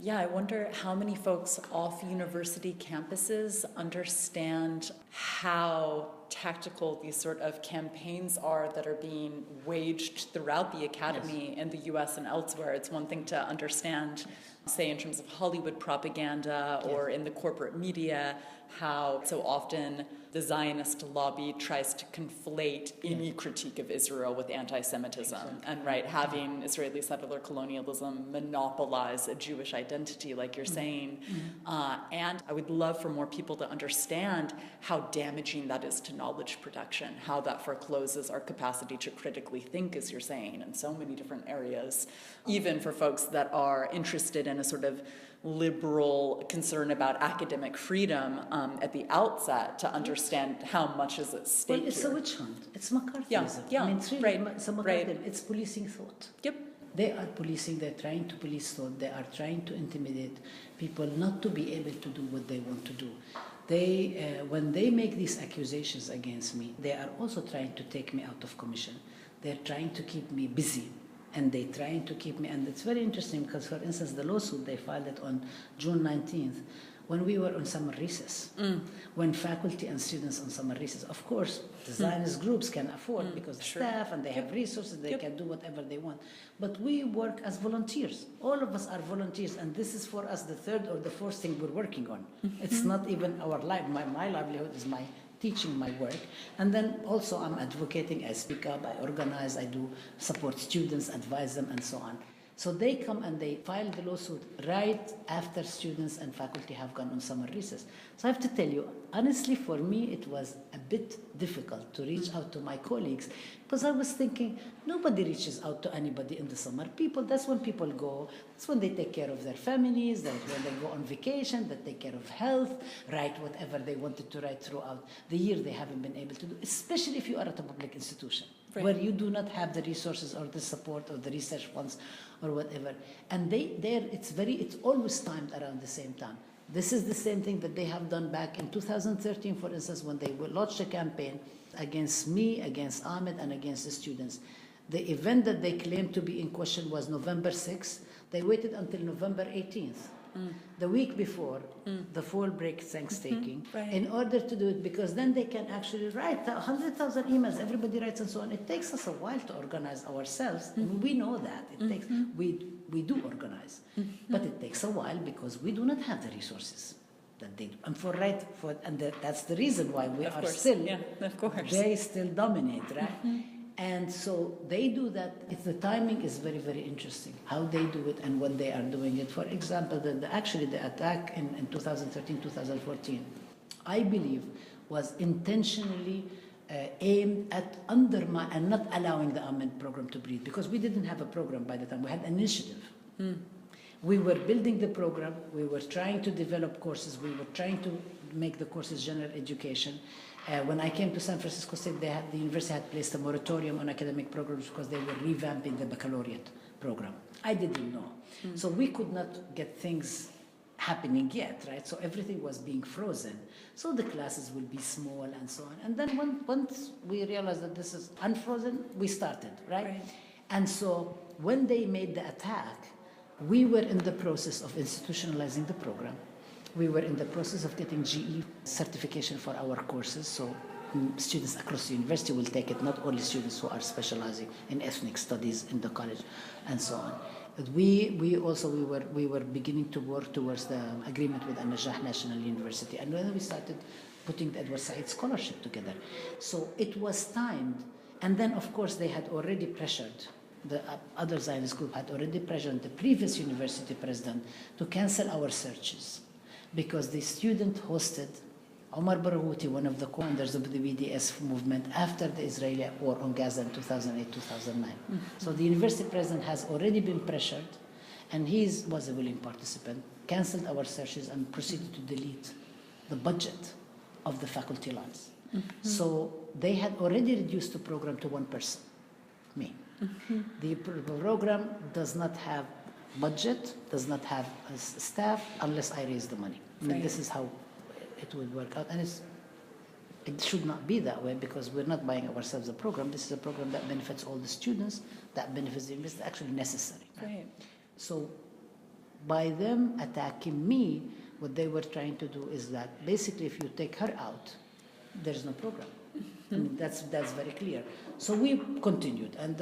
Yeah, I wonder how many folks off university campuses understand how tactical these sort of campaigns are that are being waged throughout the academy in the US and elsewhere. It's one thing to understand, say, in terms of Hollywood propaganda or in the corporate media, how so often the Zionist lobby tries to conflate any critique of Israel with anti-Semitism, and having Israeli settler colonialism monopolize a Jewish identity, like you're saying. And I would love for more people to understand how damaging that is to knowledge production, how that forecloses our capacity to critically think, as you're saying, in so many different areas, even for folks that are interested in a sort of liberal concern about academic freedom at the outset, to understand how much is at stake. Well, it's here. a witch hunt. It's McCarthyism. Yeah. I mean, it's really it's a McCarthyism. It's policing thought. Yep. They are policing. They're trying to police thought. They are trying to intimidate people not to be able to do what they want to do. They, when they make these accusations against me, they are also trying to take me out of commission. They're trying to keep me busy. And they're trying to keep me, and it's very interesting because, for instance, the lawsuit, they filed it on June 19th, when we were on summer recess, when faculty and students on summer recess. Of course, the Zionist groups can afford, because staff and they have resources, they can do whatever they want. But we work as volunteers. All of us are volunteers, and this is for us the third or the fourth thing we're working on. It's not even our life. My livelihood is my teaching, my work, and then also I'm advocating, I speak up, I organize, I do support students, advise them, and so on. So they come and they file the lawsuit right after students and faculty have gone on summer recess. So I have to tell you, honestly, for me, it was a bit difficult to reach out to my colleagues, because I was thinking, nobody reaches out to anybody in the summer. That's when people go, that's when they take care of their families, that's when they go on vacation, they take care of health, write whatever they wanted to write throughout the year they haven't been able to do, especially if you are at a public institution, where you do not have the resources or the support or the research funds or whatever. And it's always timed around the same time. This is the same thing that they have done back in 2013, for instance, when they launched a campaign against me, against Ahmed, and against the students. The event that they claimed to be in question was November 6th. They waited until November 18th, the week before the fall break Thanksgiving, in order to do it, because then they can actually write 100,000 emails, everybody writes and so on. It takes us a while to organize ourselves. We know that. It takes, we do organize, but it takes a while because we do not have the resources that they do. And that's the reason why we are still, they still dominate, right? And so they do that. The timing is very, very interesting, how they do it and when they are doing it. For example, the attack in 2013, 2014, I believe, was intentionally aimed at undermining and not allowing the Amed program to breathe, because we didn't have a program by the time. We had an initiative. We were building the program. We were trying to develop courses. We were trying to make the courses general education. When I came to San Francisco State, the university had placed a moratorium on academic programs because they were revamping the baccalaureate program. I didn't know. So we could not get things happening yet, right? So everything was being frozen. So the classes will be small and so on. And then once we realized that this is unfrozen, we started, right? And so when they made the attack, we were in the process of institutionalizing the program. We were in the process of getting GE certification for our courses, so students across the university will take it, not only students who are specializing in ethnic studies in the college and so on. But we were beginning to work towards the agreement with An-Najah National University, and then we started putting the Edward Said Scholarship together. So it was timed, and then of course they had already pressured, the other Zionist group had already pressured the previous university president to cancel our searches, because the student hosted Omar Barouti, one of the co-founders of the BDS movement after the Israeli war on Gaza in 2008-2009. So the university president has already been pressured, and he was a willing participant, canceled our searches and proceeded to delete the budget of the faculty lines. So they had already reduced the program to one person, me. The program does not have budget, does not have staff unless I raise the money. I mean, this is how it would work out, and it should not be that way, because we're not buying ourselves a program. This is a program that benefits all the students, that benefits the university, actually necessary. Right? So by them attacking me, what they were trying to do is that basically if you take her out, there's no program. I mean, that's very clear. So we continued, and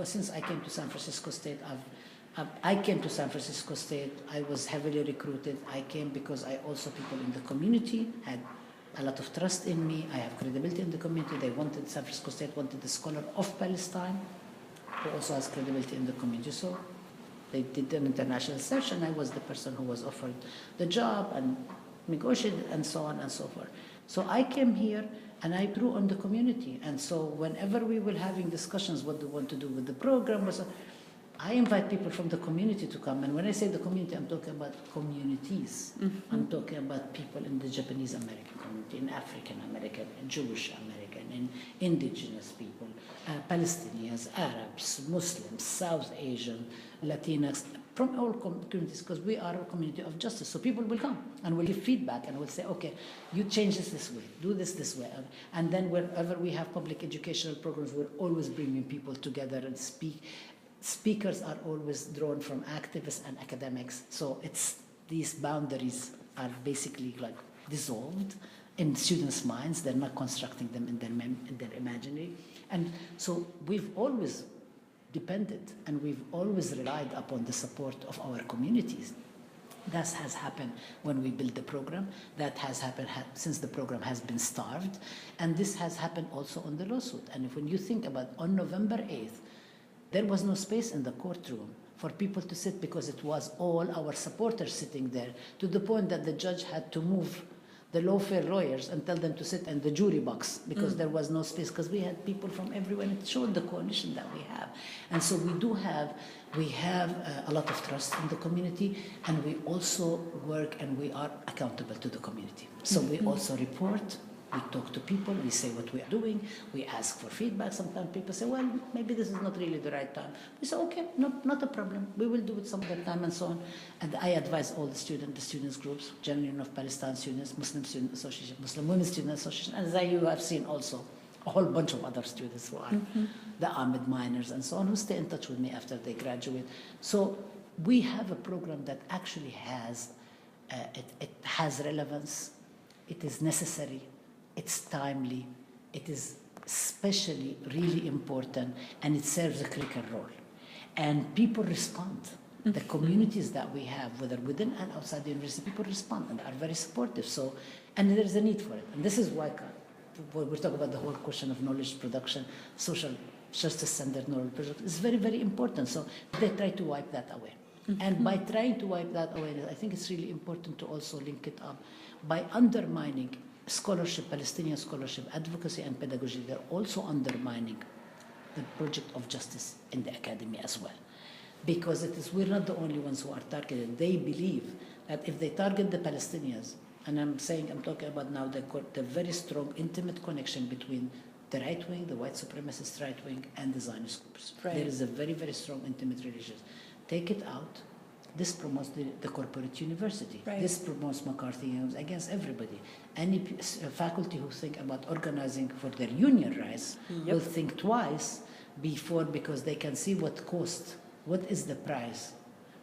since I came to San Francisco State, I came to San Francisco State. I was heavily recruited. I came because people in the community had a lot of trust in me. I have credibility in the community. San Francisco State wanted a scholar of Palestine who also has credibility in the community. So they did an international search, and I was the person who was offered the job and negotiated and so on and so forth. So I came here and I drew on the community. And so whenever we were having discussions what they want to do with the program, I invite people from the community to come. And when I say the community, I'm talking about communities. I'm talking about people in the Japanese American community, in African American, in Jewish American, in indigenous people, Palestinians, Arabs, Muslims, South Asian, Latinx, from all communities, because we are a community of justice. So people will come and will give feedback and will say, okay, you change this way, do this way. And then wherever we have public educational programs, we're always bringing people together and speak. Speakers are always drawn from activists and academics. So these boundaries are basically like dissolved in students' minds. They're not constructing them in their imaginary. And so we've always depended and we've always relied upon the support of our communities. That has happened when we built the program. That has happened since the program has been starved. And this has happened also on the lawsuit. And when you think about on November 8th, there was no space in the courtroom for people to sit, because it was all our supporters sitting there, to the point that the judge had to move the lawfare lawyers and tell them to sit in the jury box, because there was no space, because we had people from everywhere. It showed the coalition that we have. And so we have a lot of trust in the community, and we also work and we are accountable to the community. So we also report. We talk to people, we say what we are doing, we ask for feedback. Sometimes people say, well, maybe this is not really the right time. We say, okay, not a problem. We will do it some other time and so on. And I advise all the students groups, General Union of Palestine Students, Muslim Student Association, Muslim Women Student Association, and as you have seen also, a whole bunch of other students who are the amed minors and so on, who stay in touch with me after they graduate. So we have a program that actually has, it has relevance, it is necessary, it's timely, it is especially really important, and it serves a critical role. And people respond. The communities that we have, whether within and outside the university, people respond and are very supportive. So, and there is a need for it. And this is why we talk about the whole question of knowledge production, social justice-centered knowledge production. It's very, very important. So they try to wipe that away. And by trying to wipe that away, I think it's really important to also link it up by undermining scholarship, Palestinian scholarship, advocacy, and pedagogy. They're also undermining the project of justice in the academy as well. Because we're not the only ones who are targeted. They believe that if they target the Palestinians, and I'm talking about now the very strong, intimate connection between the right wing, the white supremacist right wing, and the Zionist groups. Right. There is a very, very strong, intimate relationship. Take it out. This promotes the corporate university. Right. This promotes McCarthyism against everybody. Any faculty who think about organizing for their union rights will think twice because they can see what is the price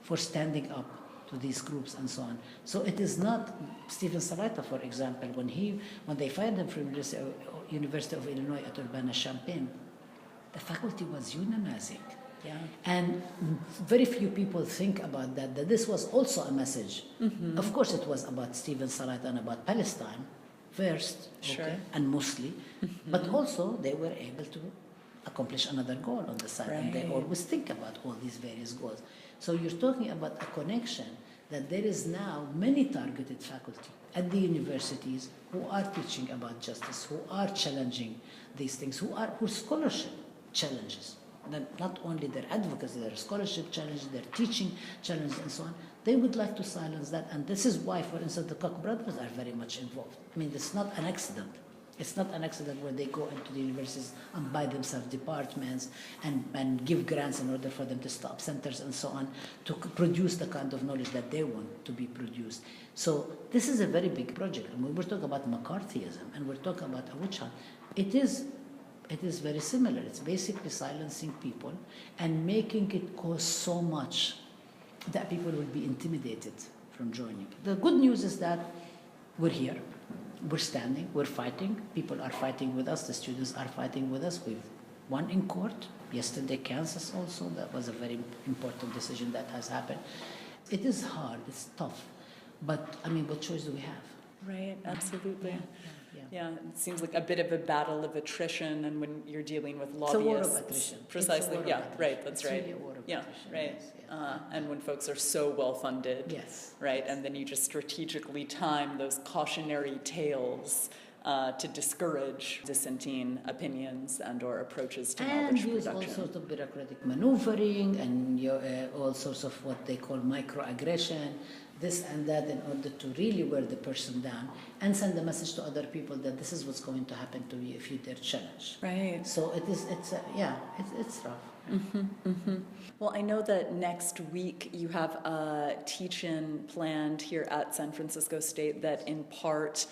for standing up to these groups and so on. So it is not Stephen Salaita, for example, when they fired him from University of Illinois at Urbana-Champaign, the faculty was unionizing. Yeah. And very few people think about that this was also a message. Mm-hmm. Of course, it was about Stephen Salaita and about Palestine first, sure. Okay, and mostly, mm-hmm. but also they were able to accomplish another goal on the side, right. And they always think about all these various goals. So you're talking about a connection that there is now many targeted faculty at the universities who are teaching about justice, who are challenging these things, whose scholarship challenges. Not only their advocacy, their scholarship challenges, their teaching challenges, and so on. They would like to silence that, and this is why, for instance, the Koch brothers are very much involved. I mean, it's not an accident. It's not an accident where they go into the universities and buy themselves departments and give grants in order for them to stop centers and so on to produce the kind of knowledge that they want to be produced. So this is a very big project. And when we're talking about McCarthyism and we're talking about a witch hunt, it is very similar. It's basically silencing people and making it cost so much that people will be intimidated from joining. The good news is that we're here. We're standing, we're fighting, people are fighting with us, the students are fighting with us. We've won in court. Yesterday, Kansas also, that was a very important decision that has happened. It is hard, it's tough, but I mean, what choice do we have? Right, absolutely. Yeah. It seems like a bit of a battle of attrition, and when you're dealing with lobbyists. It's a war of attrition. Precisely, yeah, right, that's it's right. Really a war of yeah, attrition. right. Yes, yes. And when folks are so well funded. Yes. Right, and then you just strategically time those cautionary tales to discourage dissenting opinions and or approaches to knowledge use production. all sorts of bureaucratic maneuvering and all sorts of what they call microaggression, this and that, in order to really wear the person down and send a message to other people that this is what's going to happen to you if you dare challenge. Right. So it's rough. Mm-hmm, mm-hmm. Well, I know that next week you have a teach-in planned here at San Francisco State that in part,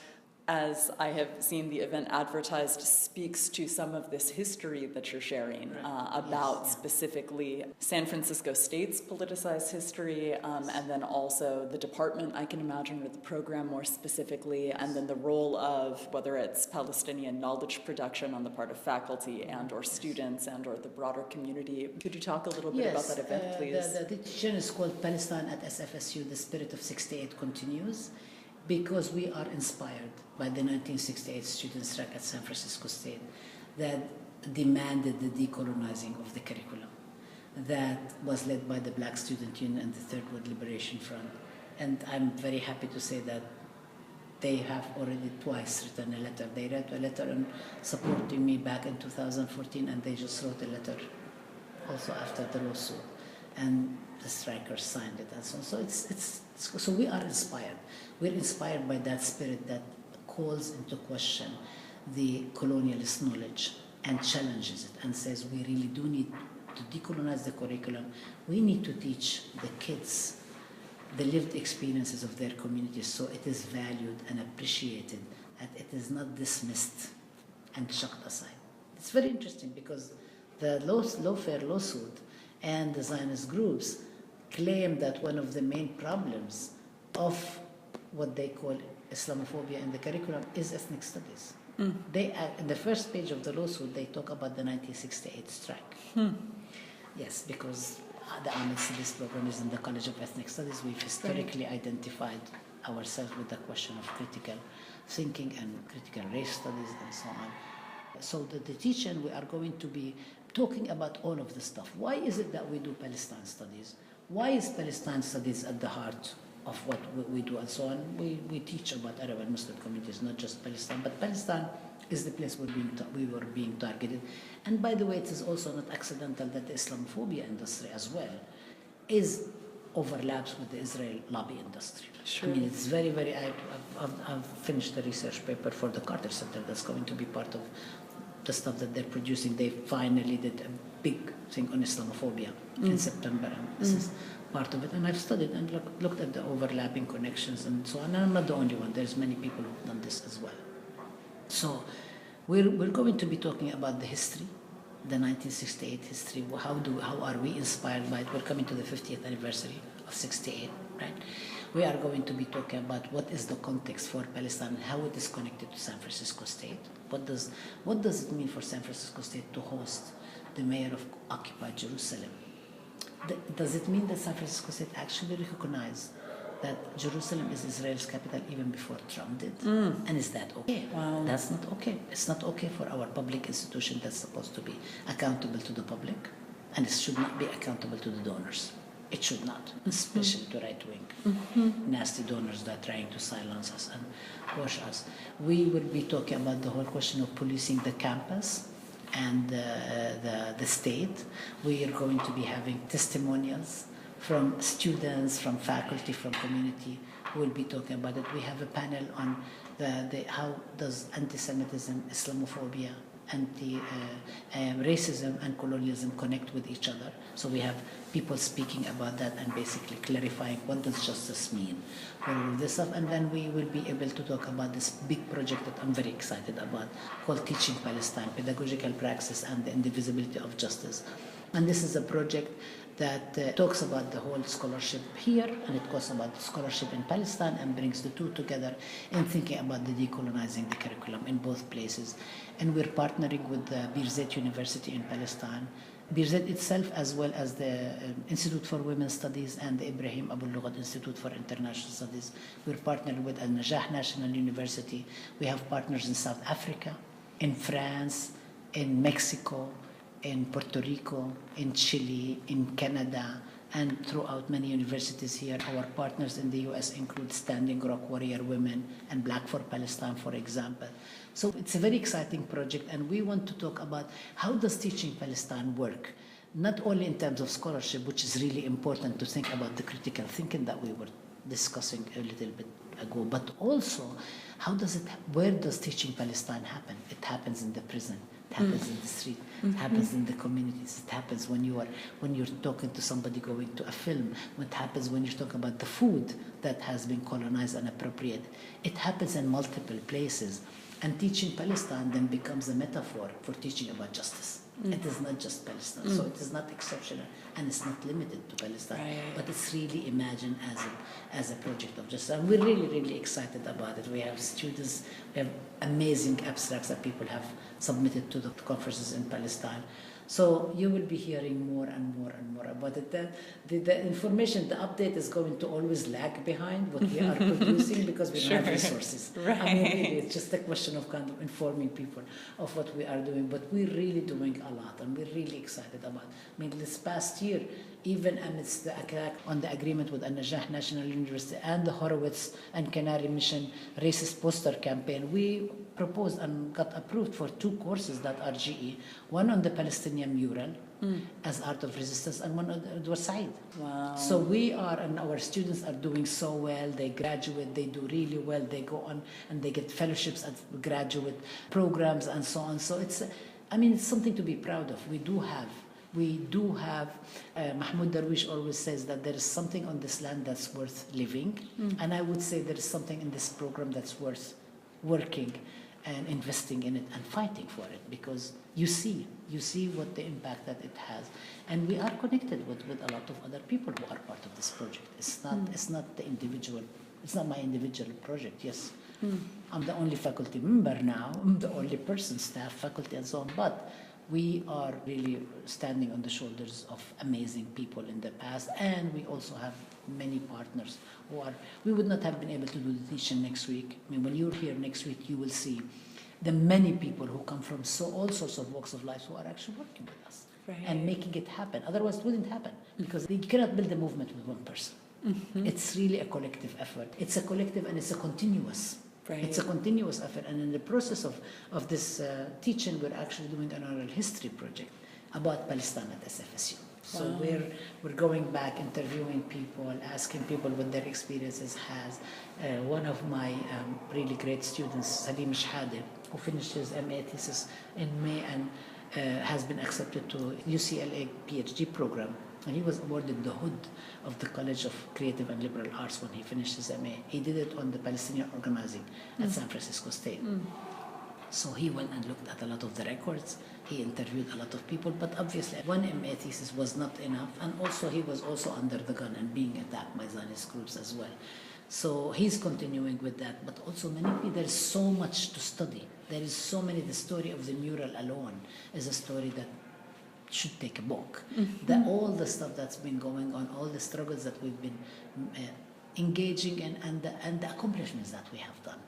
as I have seen the event advertised, speaks to some of this history that you're sharing about specifically San Francisco State's politicized history, and then also the department, I can imagine, or the program more specifically, and then the role of whether it's Palestinian knowledge production on the part of faculty and or students and or the broader community. Could you talk a little bit about that event, please? The teach-in is called Palestine at SFSU, the Spirit of 68 Continues, because we are inspired by the 1968 student strike at San Francisco State that demanded the decolonizing of the curriculum, that was led by the Black Student Union and the Third World Liberation Front. And I'm very happy to say that they have already twice written a letter. They wrote a letter supporting me back in 2014, and they just wrote a letter also after the lawsuit. And the strikers signed it and so on. So so we are inspired. We're inspired by that spirit that calls into question the colonialist knowledge and challenges it and says we really do need to decolonize the curriculum. We need to teach the kids the lived experiences of their communities so it is valued and appreciated, that it is not dismissed and chucked aside. It's very interesting because the lawfare lawsuit and the Zionist groups claim that one of the main problems of what they call Islamophobia in the curriculum is ethnic studies. They, in the first page of the lawsuit, they talk about the 1968 strike. Yes, because the Ahmed Studies program is in the College of Ethnic Studies. We've historically identified ourselves with the question of critical thinking and critical race studies and so on. So the teach-in, we are going to be talking about all of this stuff. Why is it that we do Palestine studies? Why is Palestine studies at the heart of what we do and so on? We teach about Arab and Muslim communities, not just Palestine, but Palestine is the place where we were being targeted. And by the way, it is also not accidental that the Islamophobia industry as well overlaps with the Israel lobby industry. Sure. I mean, it's very, very, I've finished the research paper for the Carter Center that's going to be part of the stuff that they're producing. They finally did a big thing on Islamophobia in September, and this is part of it. And I've studied and looked at the overlapping connections and so on. And I'm not the only one. There's many people who've done this as well. So we're going to be talking about the history, the 1968 history. How are we inspired by it? We're coming to the 50th anniversary of 68. right? We are going to be talking about what is the context for Palestine and how it is connected to San Francisco State. What does it mean for San Francisco State to host the mayor of occupied Jerusalem? Does it mean that San Francisco State actually recognized that Jerusalem is Israel's capital even before Trump did? And is that okay? Wow. That's not okay. It's not okay for our public institution that's supposed to be accountable to the public, and it should not be accountable to the donors. It should not, especially to right-wing, nasty donors that are trying to silence us and wash us. We will be talking about the whole question of policing the campus and the state. We are going to be having testimonials from students, from faculty, from community who will be talking about it. We have a panel on how does anti-Semitism, Islamophobia, racism and colonialism connect with each other. So we have people speaking about that and basically clarifying what does justice mean for all of this stuff. And then we will be able to talk about this big project that I'm very excited about called Teaching Palestine, Pedagogical Praxis and the Indivisibility of Justice. And this is a project that talks about the whole scholarship here, and it talks about scholarship in Palestine and brings the two together in thinking about the decolonizing the curriculum in both places. And we're partnering with the Birzeit University in Palestine, Birzeit itself, as well as the Institute for Women's Studies and the Ibrahim Abu Lughad Institute for International Studies. We're partnering with Al-Najah National University. We have partners in South Africa, in France, in Mexico, in Puerto Rico, in Chile, in Canada, and throughout many universities here. Our partners in the US include Standing Rock Warrior Women and Black for Palestine, for example. So it's a very exciting project, and we want to talk about how does Teaching Palestine work, not only in terms of scholarship, which is really important to think about the critical thinking that we were discussing a little bit ago, but also where does Teaching Palestine happen? It happens in the prison. It happens in the street. It happens in the communities. It happens when you're talking to somebody going to a film. What happens when you're talking about the food that has been colonized and appropriated. It happens in multiple places. And Teaching Palestine then becomes a metaphor for teaching about justice. It is not just Palestine. So it is not exceptional, and it's not limited to Palestine. Right. But it's really imagined as a project of justice. And we're really, really excited about it. We have students, we have amazing abstracts that people have submitted to the conferences in Palestine. So you will be hearing more and more and more about it. The information, the update is going to always lag behind what we are producing because we don't have resources. Right. I mean, really, it's just a question of kind of informing people of what we are doing. But we're really doing a lot, and we're really excited about it. I mean, this past year, even amidst the attack on the agreement with Al-Najah National University and the Horowitz and Canary Mission racist poster campaign, we proposed and got approved for 2 courses that are GE, one on the Palestinian mural as art of resistance, and one on Edward Saeed. Wow. So we are, and our students are doing so well. They graduate, they do really well. They go on and they get fellowships at graduate programs and so on. So it's something to be proud of. We do have, Mahmoud Darwish always says that there is something on this land that's worth living. And I would say there is something in this program that's worth working and investing in it and fighting for it, because you see what the impact that it has. And we are connected with a lot of other people who are part of this project. It's not the individual, it's not my individual project, yes. I'm the only faculty member now, I'm the only person, staff, faculty, and so on, but we are really standing on the shoulders of amazing people in the past, and we also have many partners we would not have been able to do the teaching next week. I mean, when you're here next week, you will see the many people who come from all sorts of walks of life who are actually working with us and making it happen. Otherwise, it wouldn't happen, because you cannot build a movement with one person. It's really a collective effort. It's a collective, and it's a continuous. It's a continuous effort. And in the process of this teaching, we're actually doing an oral history project about Palestine at SFSU. So we're going back, interviewing people, asking people what their experiences has. One of my really great students, Salim Shhade, who finished his MA thesis in May and has been accepted to UCLA PhD program. And he was awarded the hood of the College of Creative and Liberal Arts when he finished his MA. He did it on the Palestinian organizing at San Francisco State. So he went and looked at a lot of the records. He interviewed a lot of people, but obviously one MA thesis was not enough, and also he was also under the gun and being attacked by Zionist groups as well. So he's continuing with that, but also there's so much to study. There is so many, the story of the mural alone is a story that should take a book. All the stuff that's been going on, all the struggles that we've been engaging in, and the accomplishments that we have done,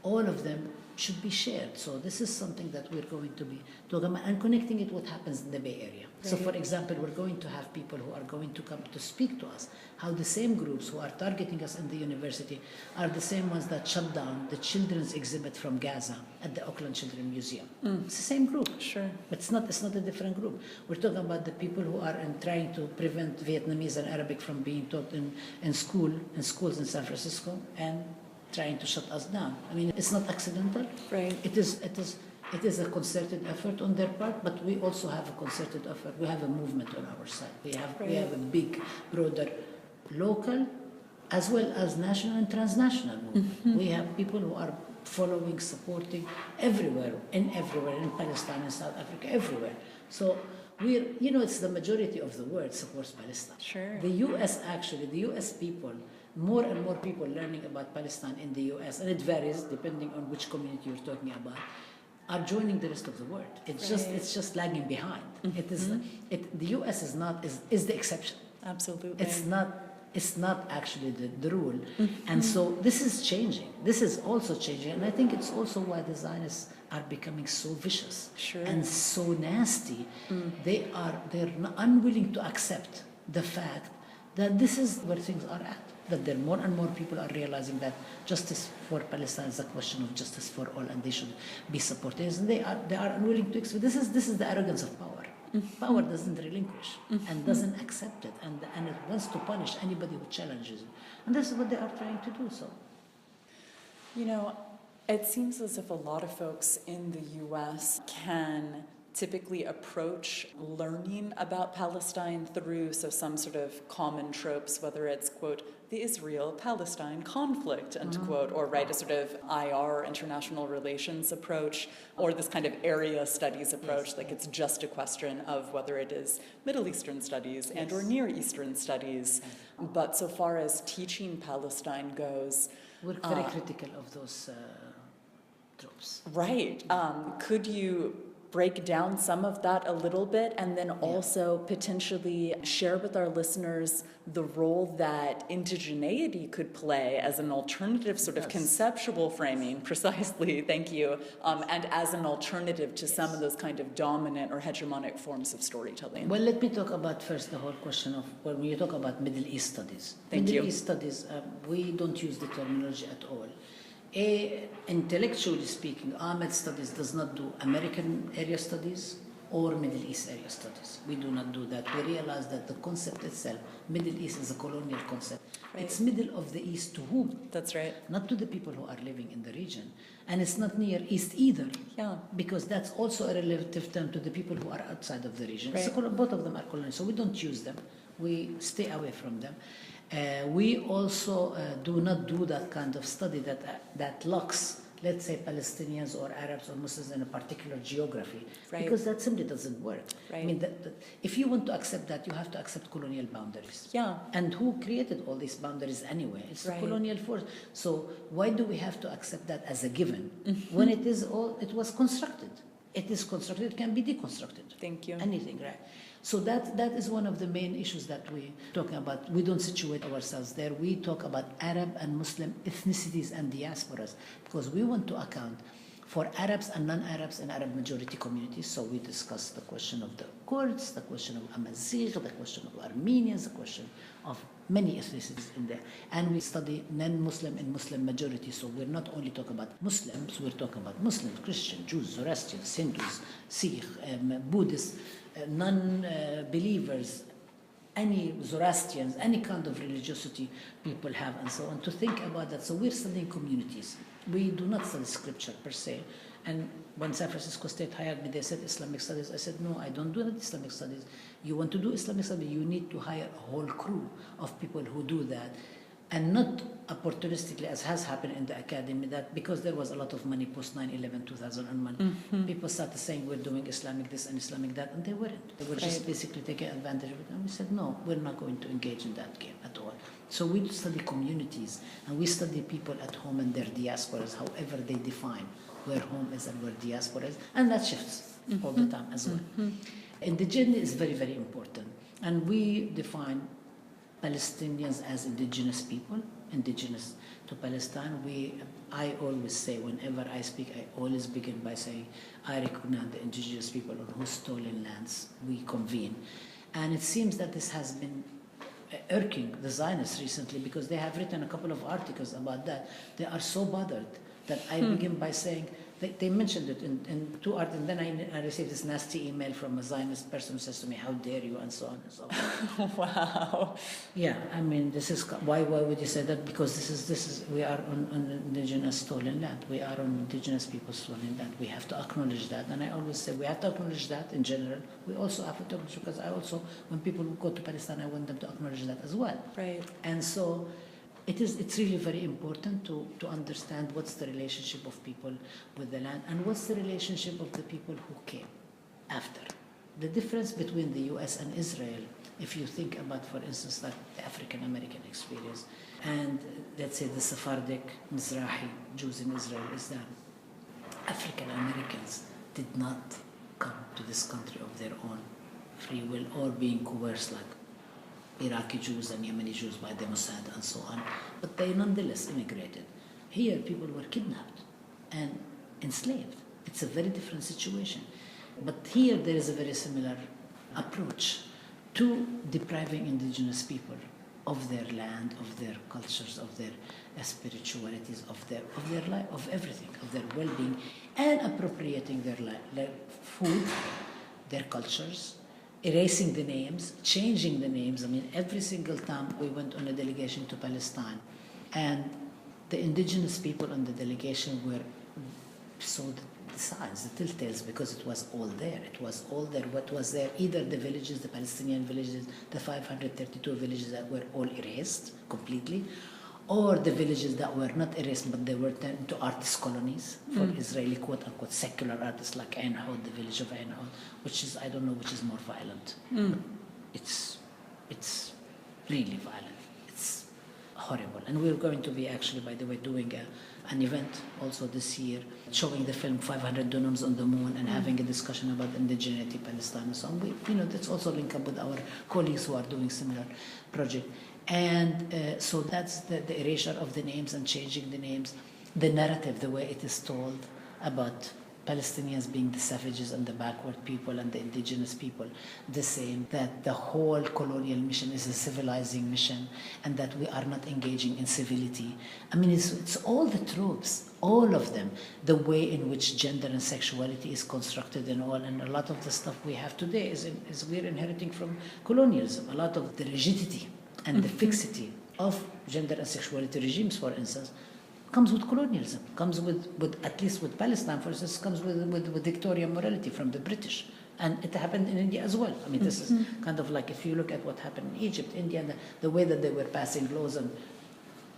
all of them should be shared. So this is something that we're going to be talking about and connecting it what happens in the Bay Area. Right. So for example, we're going to have people who are going to come to speak to us, how the same groups who are targeting us in the university are the same ones that shut down the children's exhibit from Gaza at the Auckland Children's Museum. It's the same group. Sure. But it's not a different group. We're talking about the people who are trying to prevent Vietnamese and Arabic from being taught in schools in San Francisco, and trying to shut us down. I mean, it's not accidental. Right. It is a concerted effort on their part, but we also have a concerted effort. We have a movement on our side. We have a big, broader, local, as well as national and transnational movement. We have people who are following, supporting everywhere in Palestine, in South Africa, everywhere. So it's the majority of the world supports Palestine. Sure. The U.S. people, more and more people learning about Palestine in the U.S., and it varies depending on which community you're talking about, are joining the rest of the world. It's just lagging behind. The U.S. is the exception. Absolutely. It's not actually the rule. And so this is changing. This is also changing, and I think it's also why the Zionists are becoming so vicious and so nasty. They're unwilling to accept the fact that this is where things are at. That there more and more people are realizing that justice for Palestine is a question of justice for all, and they should be supported. And they are unwilling to accept. This is the arrogance of power. Power doesn't relinquish and doesn't accept it, and it wants to punish anybody who challenges it. And this is what they are trying to do. So, it seems as if a lot of folks in the U.S. can typically approach learning about Palestine through some sort of common tropes, whether it's, quote, the Israel-Palestine conflict, end quote, or a sort of IR, international relations approach, or this kind of area studies approach, like it's just a question of whether it is Middle Eastern studies and or Near Eastern studies. But so far as teaching Palestine goes, we're very critical of those tropes. Right. Could you break down some of that a little bit, and then also potentially share with our listeners the role that indigeneity could play as an alternative sort of conceptual framing, precisely, thank you, and as an alternative to some of those kind of dominant or hegemonic forms of storytelling? Well, let me talk about first the whole question of when you talk about Middle East studies. Middle East studies, we don't use the terminology at all. Intellectually speaking, Ahmed Studies does not do American area studies or Middle East area studies. We do not do that. We realize that the concept itself, Middle East, is a colonial concept. Right. It's middle of the East to whom? That's right. Not to the people who are living in the region. And it's not Near East either. Yeah. Because that's also a relative term to the people who are outside of the region. Right. So both of them are colonial. So we don't use them. We stay away from them. We also do not do that kind of study that locks, let's say, Palestinians or Arabs or Muslims in a particular geography, because that simply doesn't work. Right. I mean, if you want to accept that, you have to accept colonial boundaries. Yeah. And who created all these boundaries anyway? It's the colonial force. So why do we have to accept that as a given when it was constructed? It is constructed. It can be deconstructed. Thank you. Anything, right? So that is one of the main issues that we talking about. We don't situate ourselves there. We talk about Arab and Muslim ethnicities and diasporas because we want to account for Arabs and non-Arabs and Arab majority communities. So we discuss the question of the Kurds, the question of Amazigh, the question of Armenians, the question of many ethnicities in there. And we study non-Muslim and Muslim majority. So we're not only talking about Muslims, we're talking about Muslims, Christians, Jews, Zoroastrians, Hindus, Sikh, Buddhists, non-believers, any Zoroastrians, any kind of religiosity people have, and so on, to think about that. So we're studying communities. We do not study scripture per se. And when San Francisco State hired me, they said Islamic studies. I said, no, I don't do that Islamic studies. You want to do Islamic studies, you need to hire a whole crew of people who do that. and not opportunistically, as has happened in the academy, that because there was a lot of money post 9/11, 2001, people started saying we're doing Islamic this and Islamic that, and they weren't. They were just basically taking advantage of it. And we said, no, we're not going to engage in that game at all. So we study communities, and we study people at home and their diasporas, however they define where home is and where diaspora is, and that shifts all the time as well. Indigeneity is very, very important, and we define Palestinians as indigenous people, indigenous to Palestine. I always say, whenever I speak, I always begin by saying, I recognize the indigenous people on whose stolen lands we convene. And it seems that this has been irking the Zionists recently, because they have written a couple of articles about that. They are so bothered that I begin by saying, they mentioned it in two articles, and then I received this nasty email from a Zionist person who says to me, how dare you, and so on and so forth. Wow. Yeah, I mean, this is, why would you say that? Because this is we are on indigenous stolen land. We are on indigenous people's stolen land. We have to acknowledge that. And I always say we have to acknowledge that in general. We also have to acknowledge, because I also, when people go to Palestine, I want them to acknowledge that as well. Right. And so it's really very important to understand what's the relationship of people with the land, and what's the relationship of the people who came after. The difference between the US and Israel, if you think about, for instance, like the African American experience, and let's say the Sephardic Mizrahi Jews in Israel, is that African Americans did not come to this country of their own free will, or being coerced like Iraqi Jews and Yemeni Jews by the Mossad and so on, but they nonetheless immigrated. Here, people were kidnapped and enslaved. It's a very different situation. But here, there is a very similar approach to depriving indigenous people of their land, of their cultures, of their spiritualities, of their life, of everything, of their well-being, and appropriating their food, their cultures, erasing the names, changing the names. I mean, every single time we went on a delegation to Palestine, and the indigenous people on the delegation were saw the signs, the telltales, because it was all there. It was all there. What was there? Either the villages, the Palestinian villages, the 532 villages that were all erased completely, or the villages that were not erased, but they were turned into artist colonies for Israeli quote-unquote secular artists, like Ain Hod, the village of Ain Hod, which is, I don't know which is more violent. It's really violent. It's horrible. And we're going to be actually, by the way, doing an event also this year, showing the film 500 Dunams on the Moon, and having a discussion about indigeneity, Palestine, and so on. That's also linked up with our colleagues who are doing similar project. And so that's the erasure of the names and changing the names, the narrative, the way it is told about Palestinians being the savages and the backward people and the indigenous people, the same, that the whole colonial mission is a civilizing mission, and that we are not engaging in civility. I mean, it's all the tropes, all of them, the way in which gender and sexuality is constructed and all, and a lot of the stuff we have today is we're inheriting from colonialism. A lot of the rigidity and the fixity of gender and sexuality regimes, for instance, comes with colonialism, comes with at least with Palestine, for instance, comes with Victorian morality from the British. And it happened in India as well. I mean, this is kind of like, if you look at what happened in Egypt, India, and the way that they were passing laws, and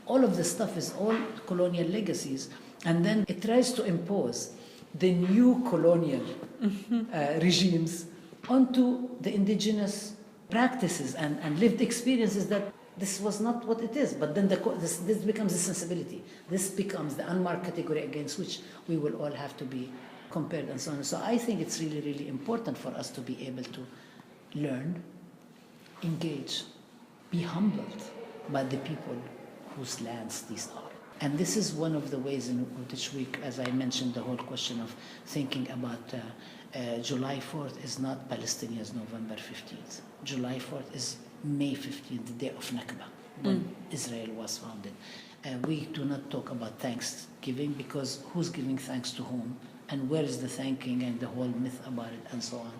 all of this stuff is all colonial legacies. And then it tries to impose the new colonial regimes onto the indigenous practices and lived experiences that this was not what it is. But then this becomes the sensibility. This becomes the unmarked category against which we will all have to be compared and so on. So I think it's really, really important for us to be able to learn, engage, be humbled by the people whose lands these are. And this is one of the ways in which we, as I mentioned, the whole question of thinking about July 4th is not Palestinians' November 15th. July 4th is May 15th, the day of Nakba, when Israel was founded. We do not talk about Thanksgiving, because who's giving thanks to whom? And where is the thanking and the whole myth about it and so on?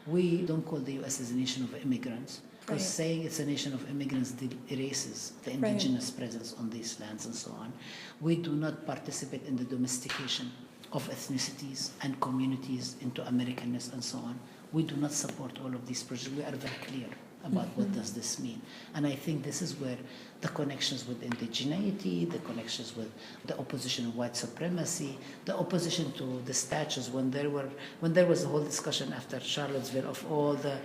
We don't call the U.S. as a nation of immigrants, because saying it's a nation of immigrants erases the indigenous presence on these lands and so on. We do not participate in the domestication of ethnicities and communities into Americanness and so on. We do not support all of these projects. We are very clear about what does this mean. And I think this is where the connections with indigeneity, the connections with the opposition of white supremacy, the opposition to the statues, when there was a whole discussion after Charlottesville of all the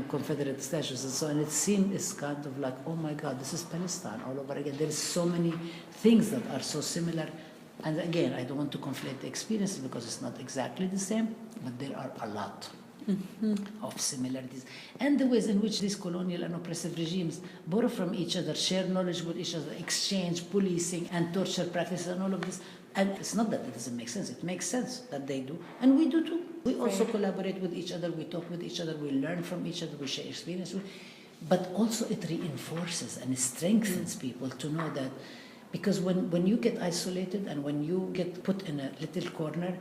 Confederate statues and so on, it seemed it's kind of like, oh my God, this is Palestine all over again. There is so many things that are so similar. And again, I don't want to conflate the experiences because it's not exactly the same, but there are a lot of similarities. And the ways in which these colonial and oppressive regimes borrow from each other, share knowledge with each other, exchange policing and torture practices and all of this. And it's not that it doesn't make sense. It makes sense that they do. And we do too. We also collaborate with each other. We talk with each other. We learn from each other. We share experience. But also it reinforces and strengthens people to know that, because when you get isolated and when you get put in a little corner,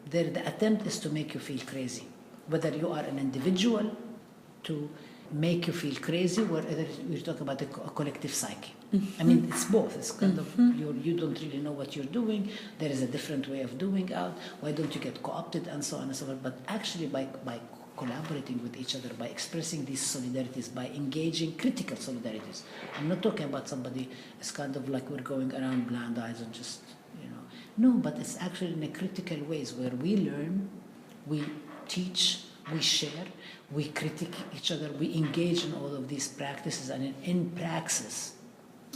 the attempt is to make you feel crazy. Whether you are an individual, to make you feel crazy, whether you talk about a collective psyche. I mean, it's both. It's kind of, you don't really know what you're doing. There is a different way of doing out. Why don't you get co-opted and so on and so forth? But actually by collaborating with each other, by expressing these solidarities, by engaging critical solidarities. I'm not talking about somebody, it's kind of like we're going around blind eyes and just, No, but it's actually in a critical ways where we learn, we teach, we share, we critique each other, we engage in all of these practices and in praxis,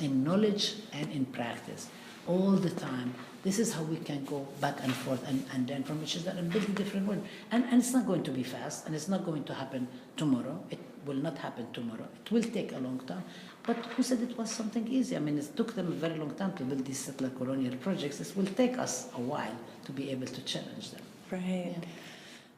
in knowledge and in practice, all the time. This is how we can go back and forth and learn from each other and build a different world. And it's not going to be fast, and it's not going to happen tomorrow. It will not happen tomorrow. It will take a long time. But who said it was something easy? I mean, it took them a very long time to build these settler colonial projects. This will take us a while to be able to challenge them. Right. Yeah.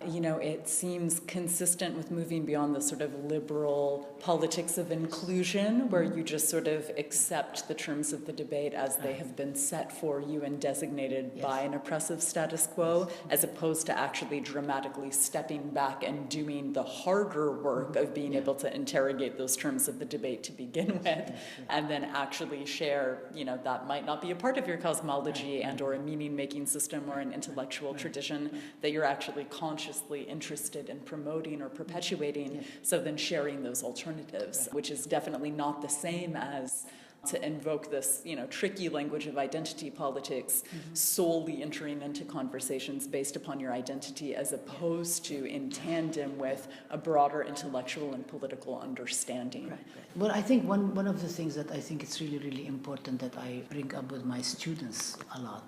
It seems consistent with moving beyond the sort of liberal politics of inclusion, where you just sort of accept the terms of the debate as they have been set for you and designated by an oppressive status quo, as opposed to actually dramatically stepping back and doing the harder work of being able to interrogate those terms of the debate to begin with, and then actually share, that might not be a part of your cosmology and or a meaning-making system or an intellectual tradition that you're actually consciously interested in promoting or perpetuating, so then sharing those alternatives, which is definitely not the same as to invoke this, tricky language of identity politics, solely entering into conversations based upon your identity, as opposed to in tandem with a broader intellectual and political understanding. Right. Well, I think one of the things that I think it's really, really important that I bring up with my students a lot,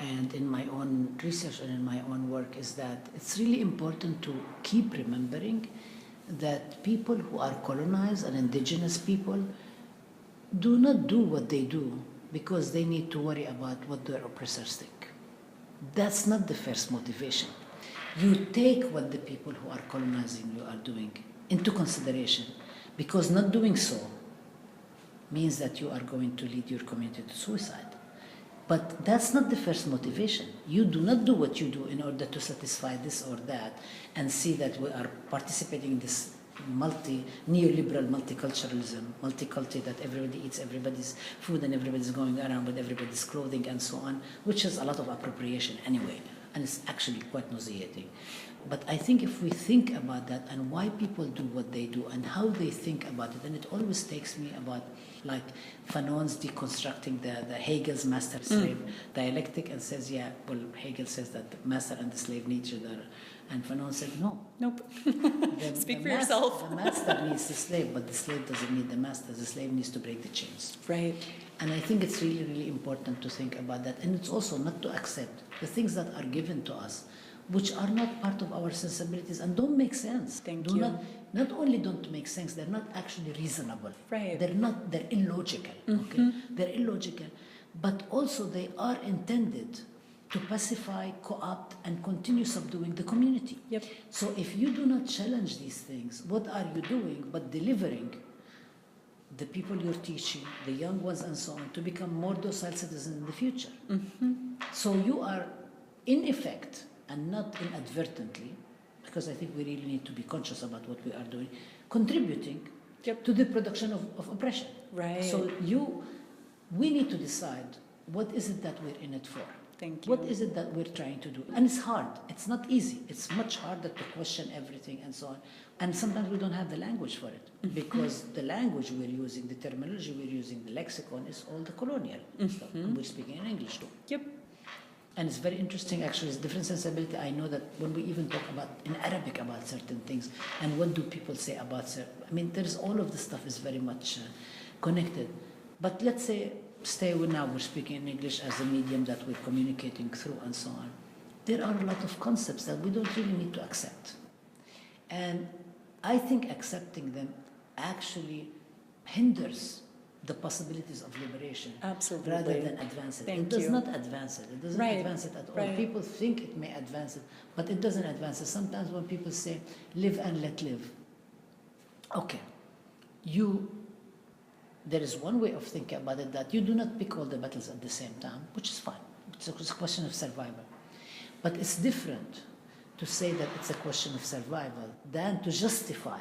and in my own research and in my own work, is that it's really important to keep remembering that people who are colonized and indigenous people do not do what they do because they need to worry about what their oppressors think. That's not the first motivation. You take what the people who are colonizing you are doing into consideration, because not doing so means that you are going to lead your community to suicide. But that's not the first motivation. You do not do what you do in order to satisfy this or that and see that we are participating in this neoliberal multiculturalism, multiculti, that everybody eats everybody's food and everybody's going around with everybody's clothing and so on, which is a lot of appropriation anyway, and it's actually quite nauseating. But I think if we think about that and why people do what they do and how they think about it, and it always takes me about like Fanon's deconstructing the Hegel's master-slave dialectic and says, Hegel says that the master and the slave need each other. And Fanon said, no. Nope. Speak for yourself. The master needs the slave, but the slave doesn't need the master. The slave needs to break the chains. Right. And I think it's really, really important to think about that. And it's also not to accept the things that are given to us, which are not part of our sensibilities and don't make sense. Not only don't make sense, they're not actually reasonable. Right. They're illogical. Okay? They're illogical, but also they are intended to pacify, co-opt, and continue subduing the community. Yep. So if you do not challenge these things, what are you doing but delivering the people you're teaching, the young ones and so on, to become more docile citizens in the future? So you are, in effect, and not inadvertently, because I think we really need to be conscious about what we are doing, contributing to the production of oppression. Right. So we need to decide what is it that we're in it for. Thank you. What is it that we're trying to do? And it's hard. It's not easy. It's much harder to question everything and so on. And sometimes we don't have the language for it because the language we're using, the terminology we're using, the lexicon is all the colonial stuff. And we're speaking in English too. Yep. And it's very interesting, actually, it's different sensibility. I know that when we even talk about in Arabic about certain things, and what do people say about certain, I mean, there's all of this stuff is very much connected. But let's say, stay with now, we're speaking in English as a medium that we're communicating through and so on. There are a lot of concepts that we don't really need to accept. And I think accepting them actually hinders the possibilities of liberation. Absolutely. Rather than advance it. Thank it does you. not advance it. It doesn't Right. advance it at all. Right. People think it may advance it, but it doesn't advance it. Sometimes when people say, live and let live. Okay, there is one way of thinking about it that you do not pick all the battles at the same time, which is fine. It's a question of survival. But it's different to say that it's a question of survival than to justify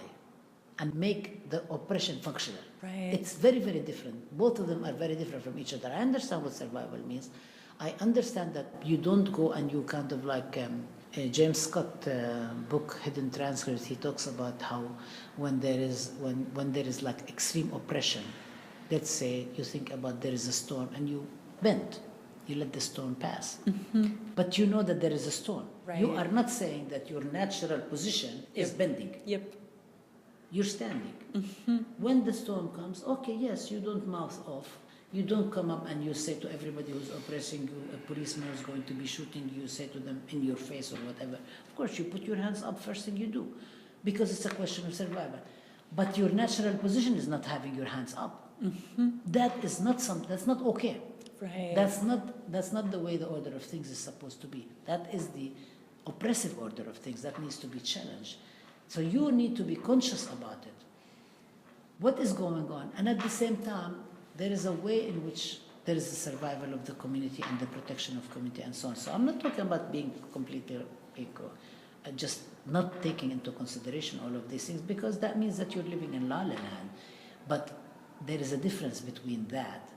and make the oppression functional. Right. It's very, very different. Both of them are very different from each other. I understand what survival means. I understand that you don't go and you kind of like James Scott book, Hidden Transcripts, he talks about how when there is like extreme oppression, let's say you think about there is a storm and you bend. You let the storm pass. But you know that there is a storm. Right. You are not saying that your natural position is bending. Yep. You're standing. When the storm comes, okay, yes, you don't mouth off. You don't come up and you say to everybody who's oppressing you, a policeman is going to be shooting you, say to them in your face or whatever. Of course, you put your hands up first thing you do because it's a question of survival. But your natural position is not having your hands up. That is not that's not okay. Right. That's not the way the order of things is supposed to be. That is the oppressive order of things that needs to be challenged. So you need to be conscious about it. What is going on? And at the same time, there is a way in which there is the survival of the community and the protection of community and so on. So I'm not talking about being completely just not taking into consideration all of these things because that means that you're living in la la land. But there is a difference between that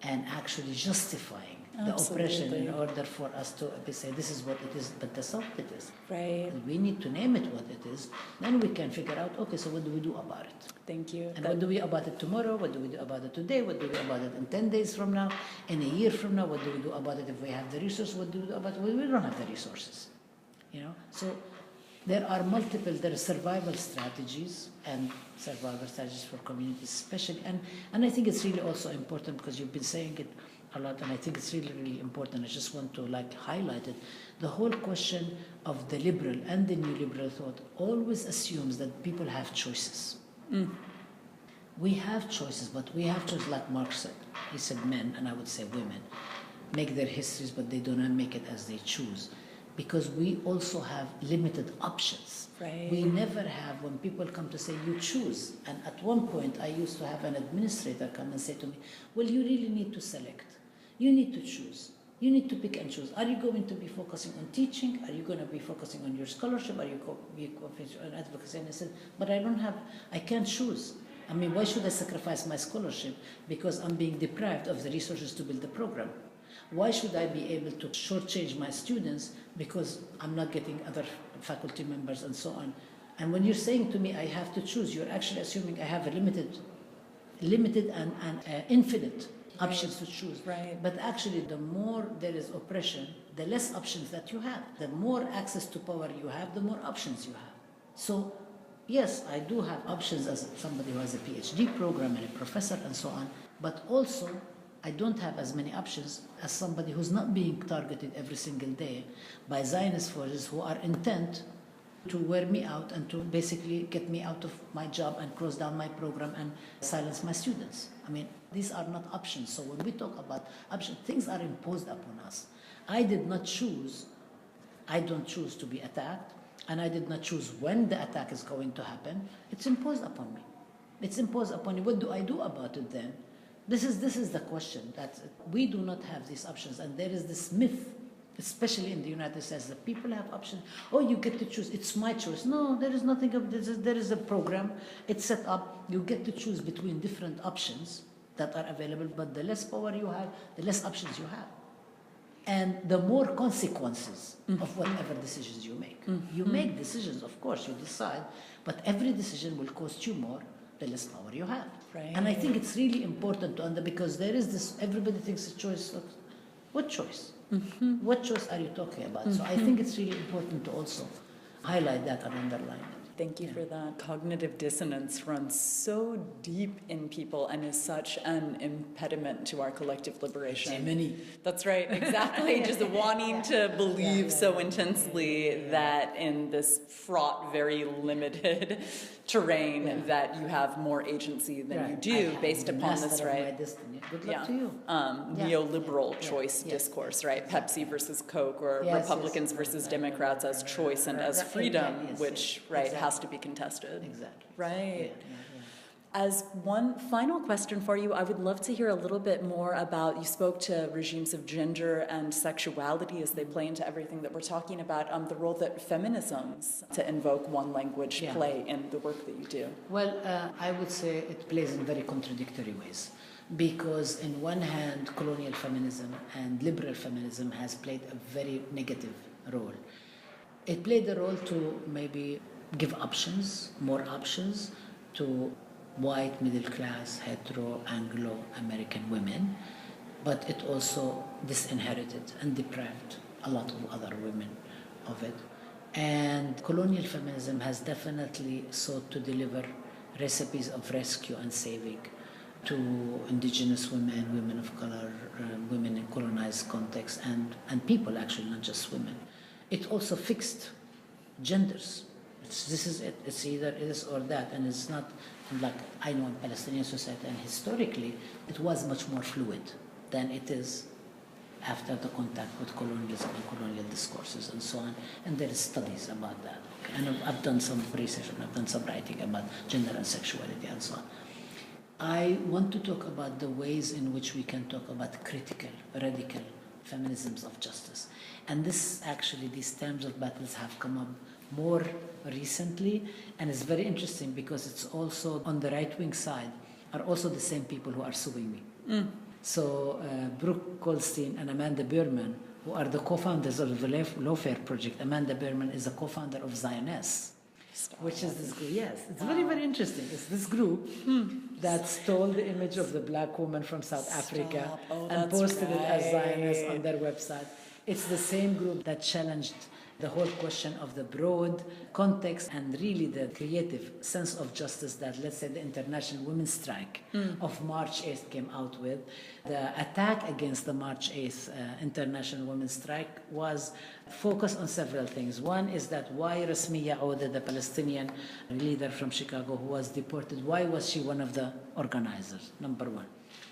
and actually justifying the oppression in order for us to say this is what it is, but that's not what it is. Right. And we need to name it what it is. Then we can figure out, okay, so what do we do about it? Thank you. And what do we about it tomorrow? What do we do about it today? What do we about it in 10 days from now? In a year from now? What do we do about it if we have the resources? What do we do about it? We don't have the resources. So there are survival strategies and survival strategies for communities especially. And I think it's really also important because you've been saying it a lot and I think it's really, really important. I just want to highlight it. The whole question of the liberal and the neoliberal thought always assumes that people have choices. We have choices, but we have choices like Marx said. He said men, and I would say women, make their histories, but they do not make it as they choose. Because we also have limited options. Right. We never have, when people come to say, you choose. And at one point, I used to have an administrator come and say to me, well, you really need to select. You need to choose. You need to pick and choose. Are you going to be focusing on teaching? Are you going to be focusing on your scholarship? Are you going to be focusing on advocacy? And I said, but I can't choose. I mean, why should I sacrifice my scholarship because I'm being deprived of the resources to build the program? Why should I be able to shortchange my students because I'm not getting other faculty members and so on? And when you're saying to me, I have to choose, you're actually assuming I have a limited and infinite options to choose. Right. But actually, the more there is oppression, the less options that you have. The more access to power you have, the more options you have. So, yes, I do have options as somebody who has a PhD program and a professor and so on, but also I don't have as many options as somebody who's not being targeted every single day by Zionist forces who are intent to wear me out and to basically get me out of my job and close down my program and silence my students. I mean, these are not options. So when we talk about options, things are imposed upon us. I don't choose to be attacked, and I did not choose when the attack is going to happen. It's imposed upon me. It's imposed upon me. What do I do about it then? This is the question, that we do not have these options, and there is this myth, especially in the United States, that people have options. Oh, you get to choose. It's my choice. No, there is nothing of this. There is a program. It's set up. You get to choose between different options that are available, but the less power you have, the less options you have. and the more consequences of whatever decisions you make. You make decisions, of course, you decide, but every decision will cost you more the less power you have. Right. And I think it's really important to understand, because there is this, everybody thinks a choice. What choice? What choice are you talking about? So I think it's really important to also highlight that and underline it. Thank you for that. Cognitive dissonance runs so deep in people and is such an impediment to our collective liberation. Many. That's right, exactly. Just wanting to believe so intensely that in this fraught, very limited terrain that you have more agency than you do based upon this, right? Good luck to you. Neoliberal choice discourse, right? Pepsi versus Coke, or Republicans versus Democrats as choice and as freedom, which, has to be contested. Exactly. Right. As one final question for you, I would love to hear a little bit more about, you spoke to regimes of gender and sexuality as they play into everything that we're talking about, the role that feminisms, to invoke one language, play in the work that you do. Well, I would say it plays in very contradictory ways. Because in one hand, colonial feminism and liberal feminism has played a very negative role. It played the role to maybe give options, more options, to white, middle class, hetero, Anglo-American women, but it also disinherited and deprived a lot of other women of it. And colonial feminism has definitely sought to deliver recipes of rescue and saving to indigenous women, women of color, women in colonized contexts, and people actually, not just women. It also fixed genders. This is it. It's either this or that, and it's not like I know in Palestinian society, and historically it was much more fluid than it is after the contact with colonialism and colonial discourses and so on. And there is studies about that. Okay. And I've done some research and I've done some writing about gender and sexuality and so on. I want to talk about the ways in which we can talk about critical, radical feminisms of justice. And this actually, these terms of battles have come up more recently, and it's very interesting because it's also on the right-wing side are also the same people who are suing me. So Brooke Goldstein and Amanda Berman, who are the co-founders of the Lawfare Project. Amanda Berman is a co-founder of Zionist, which is this group. Yes, it's very, very interesting. It's this group that stole the image of the black woman from South Africa and posted it as Zionist on their website. It's the same group that challenged the whole question of the broad context and really the creative sense of justice that, let's say, the International Women's Strike of March 8th came out with. The attack against the March 8th International Women's Strike was focused on several things. One is that why Rasmiya Ouda, the Palestinian leader from Chicago who was deported, why was she one of the organizers? Number one.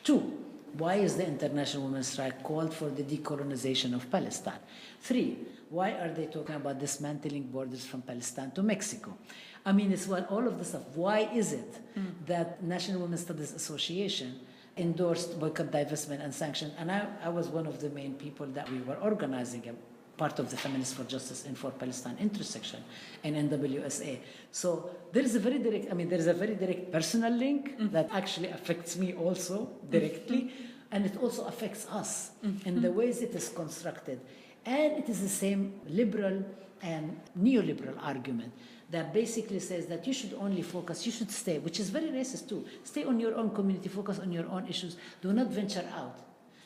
Two, why is the International Women's Strike called for the decolonization of Palestine? Three, why are they talking about dismantling borders from Palestine to Mexico? I mean, it's what all of this stuff. Why is it that National Women's Studies Association endorsed boycott, divestment, and sanction? And I was one of the main people that we were organizing a part of the Feminists for Justice and for Palestine intersection in NWSA. So there is a very direct personal link that actually affects me also directly, and it also affects us in the ways it is constructed. And it is the same liberal and neoliberal argument that basically says that you should only focus, you should stay, which is very racist too, stay on your own community, focus on your own issues, do not venture out.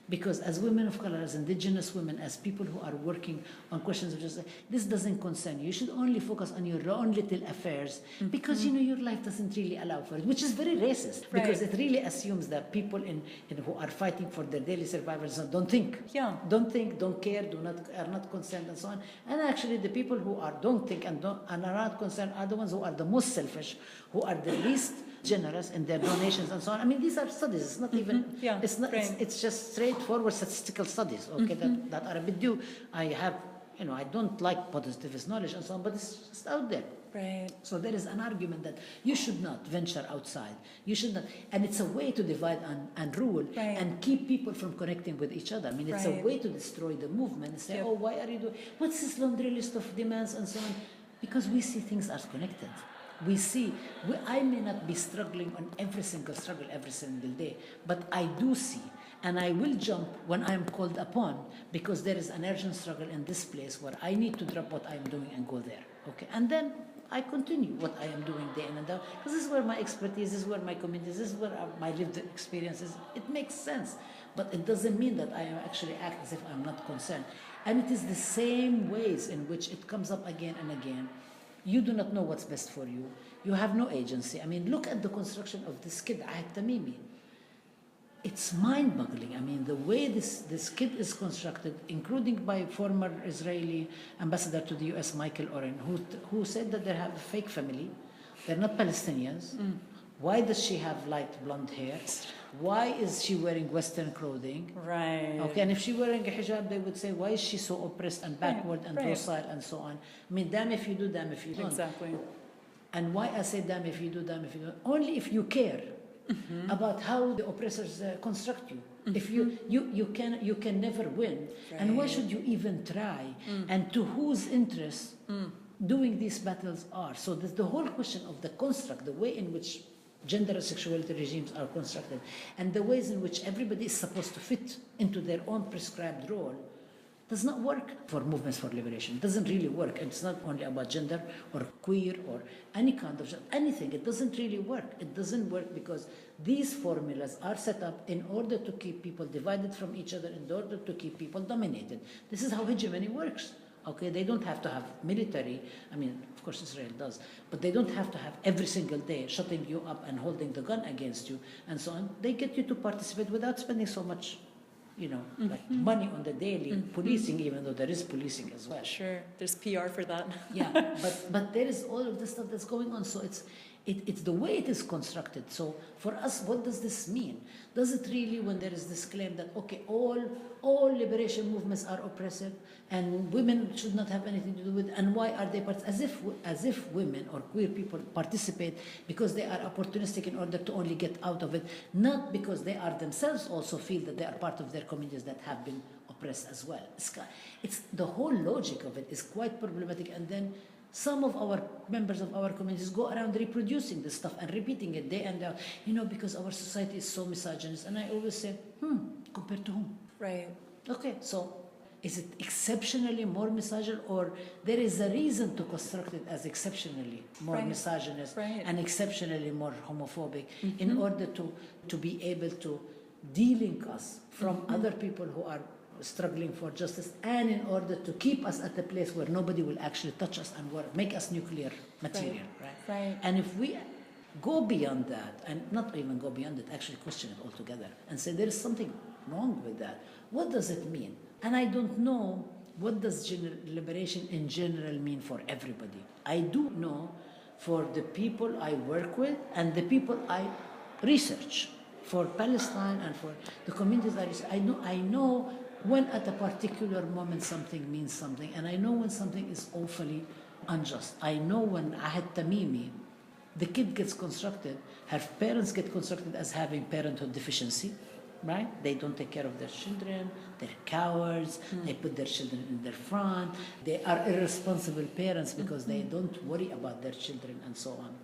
Because as women of color, as indigenous women, as people who are working on questions of justice, this doesn't concern you. You should only focus on your own little affairs because, you know, your life doesn't really allow for it, which is very racist because it really assumes that people who are fighting for their daily survival don't think. Don't think, don't care, are not concerned and so on. And actually the people who don't think and are not concerned are the ones who are the most selfish, who are the least generous in their donations and so on. I mean, these are studies. It's not even. It's not. It's just straightforward statistical studies. Okay, that are a bit due. I have, I don't like positivist knowledge and so on, but it's just out there. Right. So there is an argument that you should not venture outside. You should not, and it's a way to divide and rule and keep people from connecting with each other. I mean, it's a way to destroy the movement and say, oh, why are you doing? What's this laundry list of demands and so on? Because we see things as connected. I may not be struggling on every single struggle every single day, but I do see And I will jump when I am called upon, because there is an urgent struggle in this place where I need to drop what I am doing and go there. Okay, and then I continue what I am doing day in and out, because this is where my expertise, this is where my community, this is where my lived experiences. It makes sense, but it doesn't mean that I am actually act as if I'm not concerned. And it is the same ways in which it comes up again and again. You do not know what's best for you. You have no agency. I mean, look at the construction of this kid, Ahad Tamimi. It's mind-boggling. I mean, the way this kid is constructed, including by former Israeli ambassador to the U.S., Michael Oren, who said that they have a fake family. They're not Palestinians. Why does she have light blonde hair? Why is she wearing Western clothing? Right. Okay, and if she wearing a hijab, they would say, why is she so oppressed and backward and docile and so on? I mean, damn if you do, damn if you don't. Exactly. And why I say damn if you do, damn if you don't? Only if you care about how the oppressors construct you. If you can never win. Right. And why should you even try? And to whose interests doing these battles are? So the whole question of the construct, the way in which gender and sexuality regimes are constructed, and the ways in which everybody is supposed to fit into their own prescribed role, does not work for movements for liberation. It doesn't really work. And it's not only about gender or queer or any kind of anything. It doesn't really work. It doesn't work because these formulas are set up in order to keep people divided from each other, in order to keep people dominated. This is how hegemony works. Okay, they don't have to have military. I mean, of course, Israel does, but they don't have to have every single day shutting you up and holding the gun against you and so on. They get you to participate without spending so much, like money on the daily policing, even though there is policing as well. Sure, there's PR for that. Yeah, but there is all of this stuff that's going on. So it's the way it is constructed. So for us, what does this mean? Does it really, when there is this claim that okay, all liberation movements are oppressive and women should not have anything to do with, and why are they as if women or queer people participate because they are opportunistic in order to only get out of it, not because they are themselves also feel that they are part of their communities that have been oppressed as well. It's the whole logic of it is quite problematic, and then some of our members of our communities go around reproducing this stuff and repeating it day and day, because our society is so misogynist. And I always say, compared to whom? Right. Okay, so is it exceptionally more misogynist, or there is a reason to construct it as exceptionally more misogynist and exceptionally more homophobic in order to be able to de-link us from other people who are struggling for justice, and in order to keep us at a place where nobody will actually touch us and make us nuclear material, right? And if we go beyond that, and not even go beyond it, actually question it altogether and say there is something wrong with that, what does it mean? And I don't know what does liberation in general mean for everybody. I do know for the people I work with and the people I research, for Palestine and for the communities I know when at a particular moment something means something, and I know when something is awfully unjust. I know when Ahad Tamimi, the kid gets constructed, her parents get constructed as having parenthood deficiency, right? They don't take care of their children, they're cowards, they put their children in their front, they are irresponsible parents because they don't worry about their children and so on.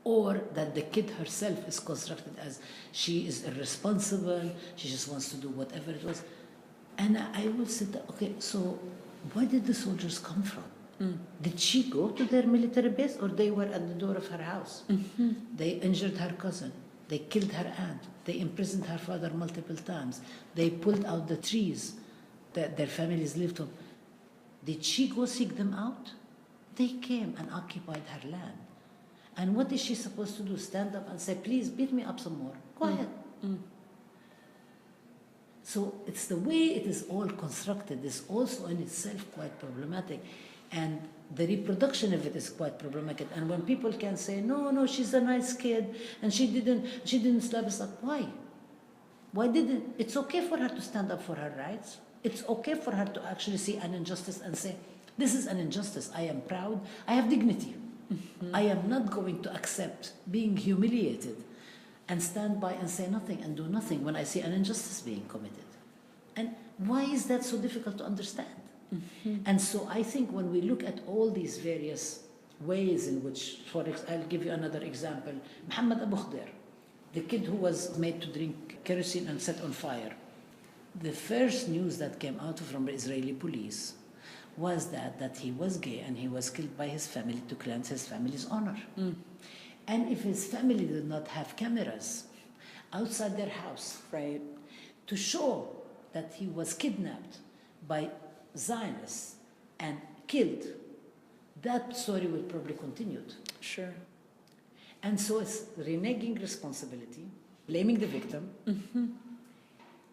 Or that the kid herself is constructed as she is irresponsible, she just wants to do whatever it was. And I would say, okay, so where did the soldiers come from? Did she go to their military base, or they were at the door of her house? They injured her cousin. They killed her aunt. They imprisoned her father multiple times. They pulled out the trees that their families lived on. Did she go seek them out? They came and occupied her land. And what is she supposed to do? Stand up and say, please beat me up some more. Go ahead. So it's the way it is all constructed is also in itself quite problematic. And the reproduction of it is quite problematic. And when people can say, no, she's a nice kid, and she didn't slap us up, why? Why didn't? It's okay for her to stand up for her rights. It's okay for her to actually see an injustice and say, this is an injustice. I am proud. I have dignity. I am not going to accept being humiliated and stand by and say nothing and do nothing when I see an injustice being committed. And why is that so difficult to understand? And so I think when we look at all these various ways in which, I'll give you another example. Muhammad Abu Khdir, the kid who was made to drink kerosene and set on fire. The first news that came out from the Israeli police was that he was gay and he was killed by his family to cleanse his family's honor. And if his family did not have cameras outside their house, Right. to show that he was kidnapped by Zionists and killed, that story will probably continue. Sure. And so it's reneging responsibility, blaming the victim,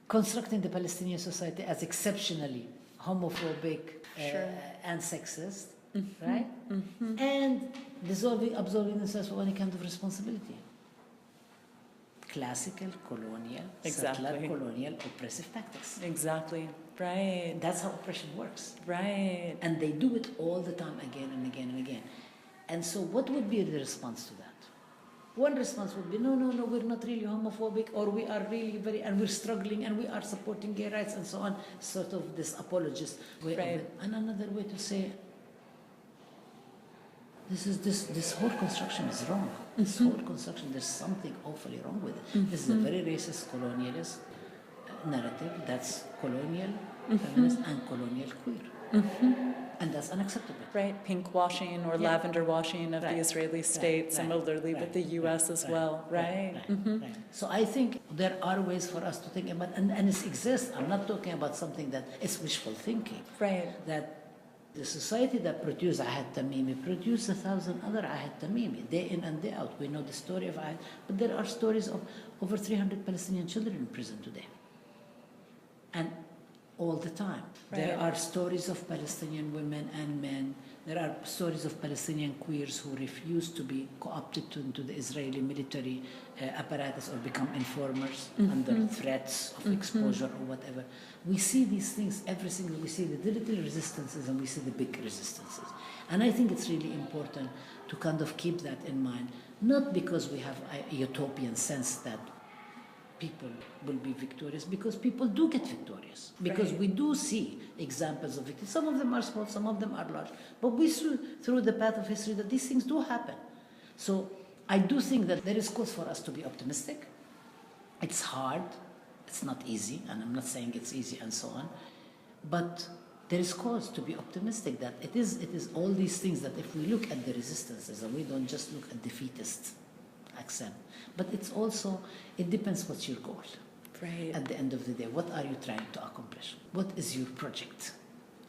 constructing the Palestinian society as exceptionally homophobic and sexist, right? And absolving themselves of any kind of responsibility. Classical, colonial, settler, colonial, oppressive tactics. Exactly. Right. That's how oppression works. Right. And they do it all the time, again and again and again. And so what would be the response to that? One response would be, no, we're not really homophobic, or we are really and we're struggling, and we are supporting gay rights, and so on, sort of this apologist way of it. And another way to say, this whole construction is wrong. This whole construction, there's something awfully wrong with it. This is a very racist, colonialist narrative that's colonial, feminist, and colonial queer. And that's unacceptable. Right, pink washing or lavender washing of the Israeli state, similarly with the U.S. as well, right? So I think there are ways for us to think about, and it exists. I'm not talking about something that is wishful thinking. Right. That the society that produced Ahad Tamimi produced 1,000 other Ahad Tamimi, day in and day out. We know the story of Ahad, but there are stories of over 300 Palestinian children in prison today. And all the time. Right. There are stories of Palestinian women and men. There are stories of Palestinian queers who refuse to be co-opted into the Israeli military apparatus or become informers under threats of exposure or whatever. We see these things every single. We see the little resistances and we see the big resistances. And I think it's really important to kind of keep that in mind, not because we have a utopian sense that people will be victorious, because people do get victorious. Because we do see examples of victory. Some of them are small, some of them are large. But we see through the path of history that these things do happen. So I do think that there is cause for us to be optimistic. It's hard. It's not easy. And I'm not saying it's easy and so on. But there is cause to be optimistic that it is all these things that if we look at the resistances and we don't just look at defeatist accent, but it's also, it depends what's your goal. Right. At the end of the day, what are you trying to accomplish? What is your project?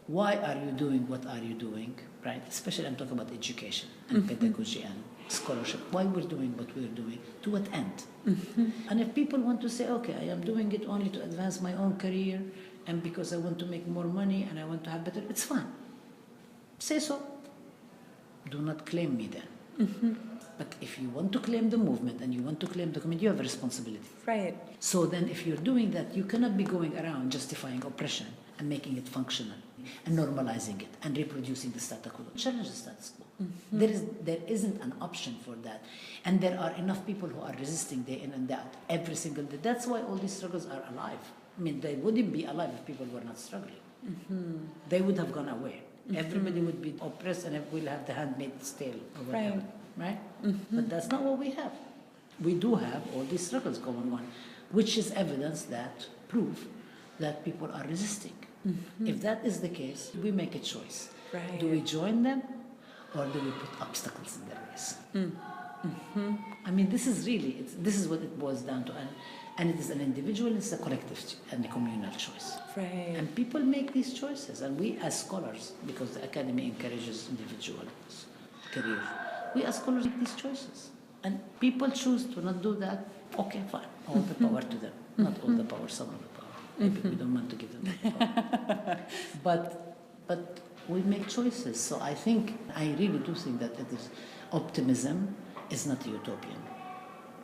Why are you doing what are you doing, right? Especially I'm talking about education and pedagogy and scholarship. Why we're doing what we're doing, to what end? And if people want to say, okay, I am doing it only to advance my own career and because I want to make more money and I want to have better, it's fine. Say so. Do not claim me then. But if you want to claim the movement and you want to claim the community, you have a responsibility. Right. So then if you're doing that, you cannot be going around justifying oppression and making it functional and normalizing it and reproducing the status quo. Challenge the status quo. There isn't an option for that. And there are enough people who are resisting day in and day out every single day. That's why all these struggles are alive. I mean, they wouldn't be alive if people were not struggling. They would have gone away. Everybody would be oppressed and we'll have the handmaid's tale or whatever. Right? But that's not what we have. We do have all these struggles going on, which is evidence that prove that people are resisting. If that is the case, we make a choice. Right. Do we join them or do we put obstacles in their ways? I mean, this is what it boils down to. And it is an individual, it's a collective and a communal choice. Right. And people make these choices. And we as scholars, because the academy encourages individual career, we as scholars make these choices. And people choose to not do that, okay, fine. All the power to them. Not all the power, some of the power. Maybe we don't want to give them the power. But we make choices. So I really do think that it is optimism is not utopian.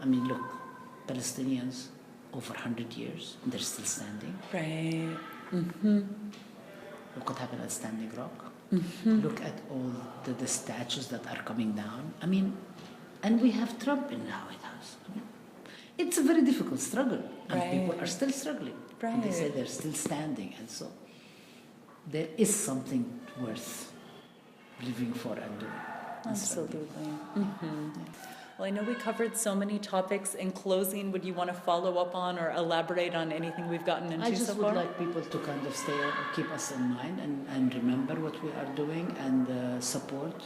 I mean, look, Palestinians, over 100 years, they're still standing. Right. Look what happened at Standing Rock. Look at all the statues that are coming down. I mean, and we have Trump in the White House. I mean, it's a very difficult struggle. And people are still struggling. Right. And they say they're still standing. And so there is something worth living for and doing. Absolutely. Well, I know we covered so many topics. In closing, would you want to follow up on or elaborate on anything we've gotten into so far? I just would like people to kind of keep us in mind and remember what we are doing and support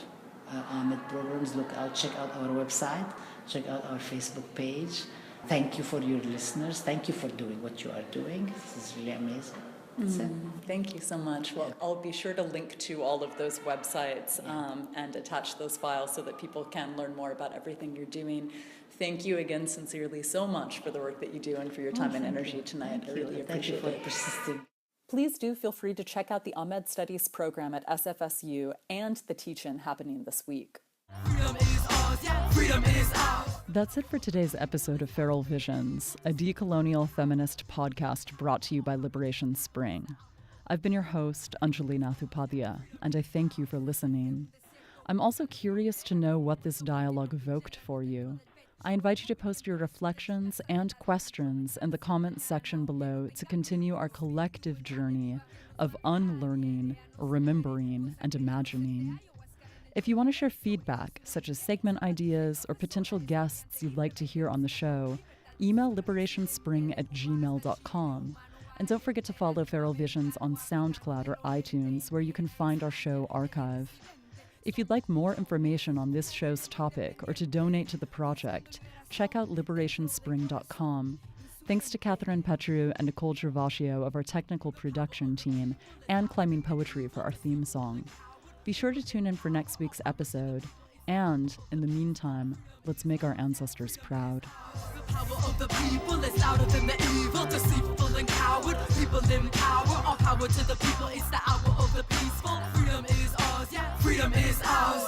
amed programs. Check out our website, check out our Facebook page. Thank you for your listeners. Thank you for doing what you are doing. This is really amazing. That's it. Thank you so much. Well, I'll be sure to link to all of those websites and attach those files so that people can learn more about everything you're doing. Thank you again sincerely so much for the work that you do and for your time and energy tonight. I really appreciate it. Thank you for persisting. Please do feel free to check out the Amed Studies program at SFSU and the teach-in happening this week. Freedom is ours, yeah, freedom is ours. That's it for today's episode of Feral Visions, a decolonial feminist podcast brought to you by Liberation Spring. I've been your host, Anjali Nathupadia, and I thank you for listening. I'm also curious to know what this dialogue evoked for you. I invite you to post your reflections and questions in the comments section below to continue our collective journey of unlearning, remembering, and imagining. If you want to share feedback, such as segment ideas or potential guests you'd like to hear on the show, email liberationspring@gmail.com. And don't forget to follow Feral Visions on SoundCloud or iTunes, where you can find our show archive. If you'd like more information on this show's topic or to donate to the project, check out liberationspring.com. Thanks to Catherine Petru and Nicole Gervasio of our technical production team, and Climbing Poetry for our theme song. Be sure to tune in for next week's episode. And, in the meantime, let's make our ancestors proud. The power of the people is louder than the evil, deceitful and coward. People in power, all power to the people. It's the hour of the peaceful. Freedom is ours, yeah, freedom is ours.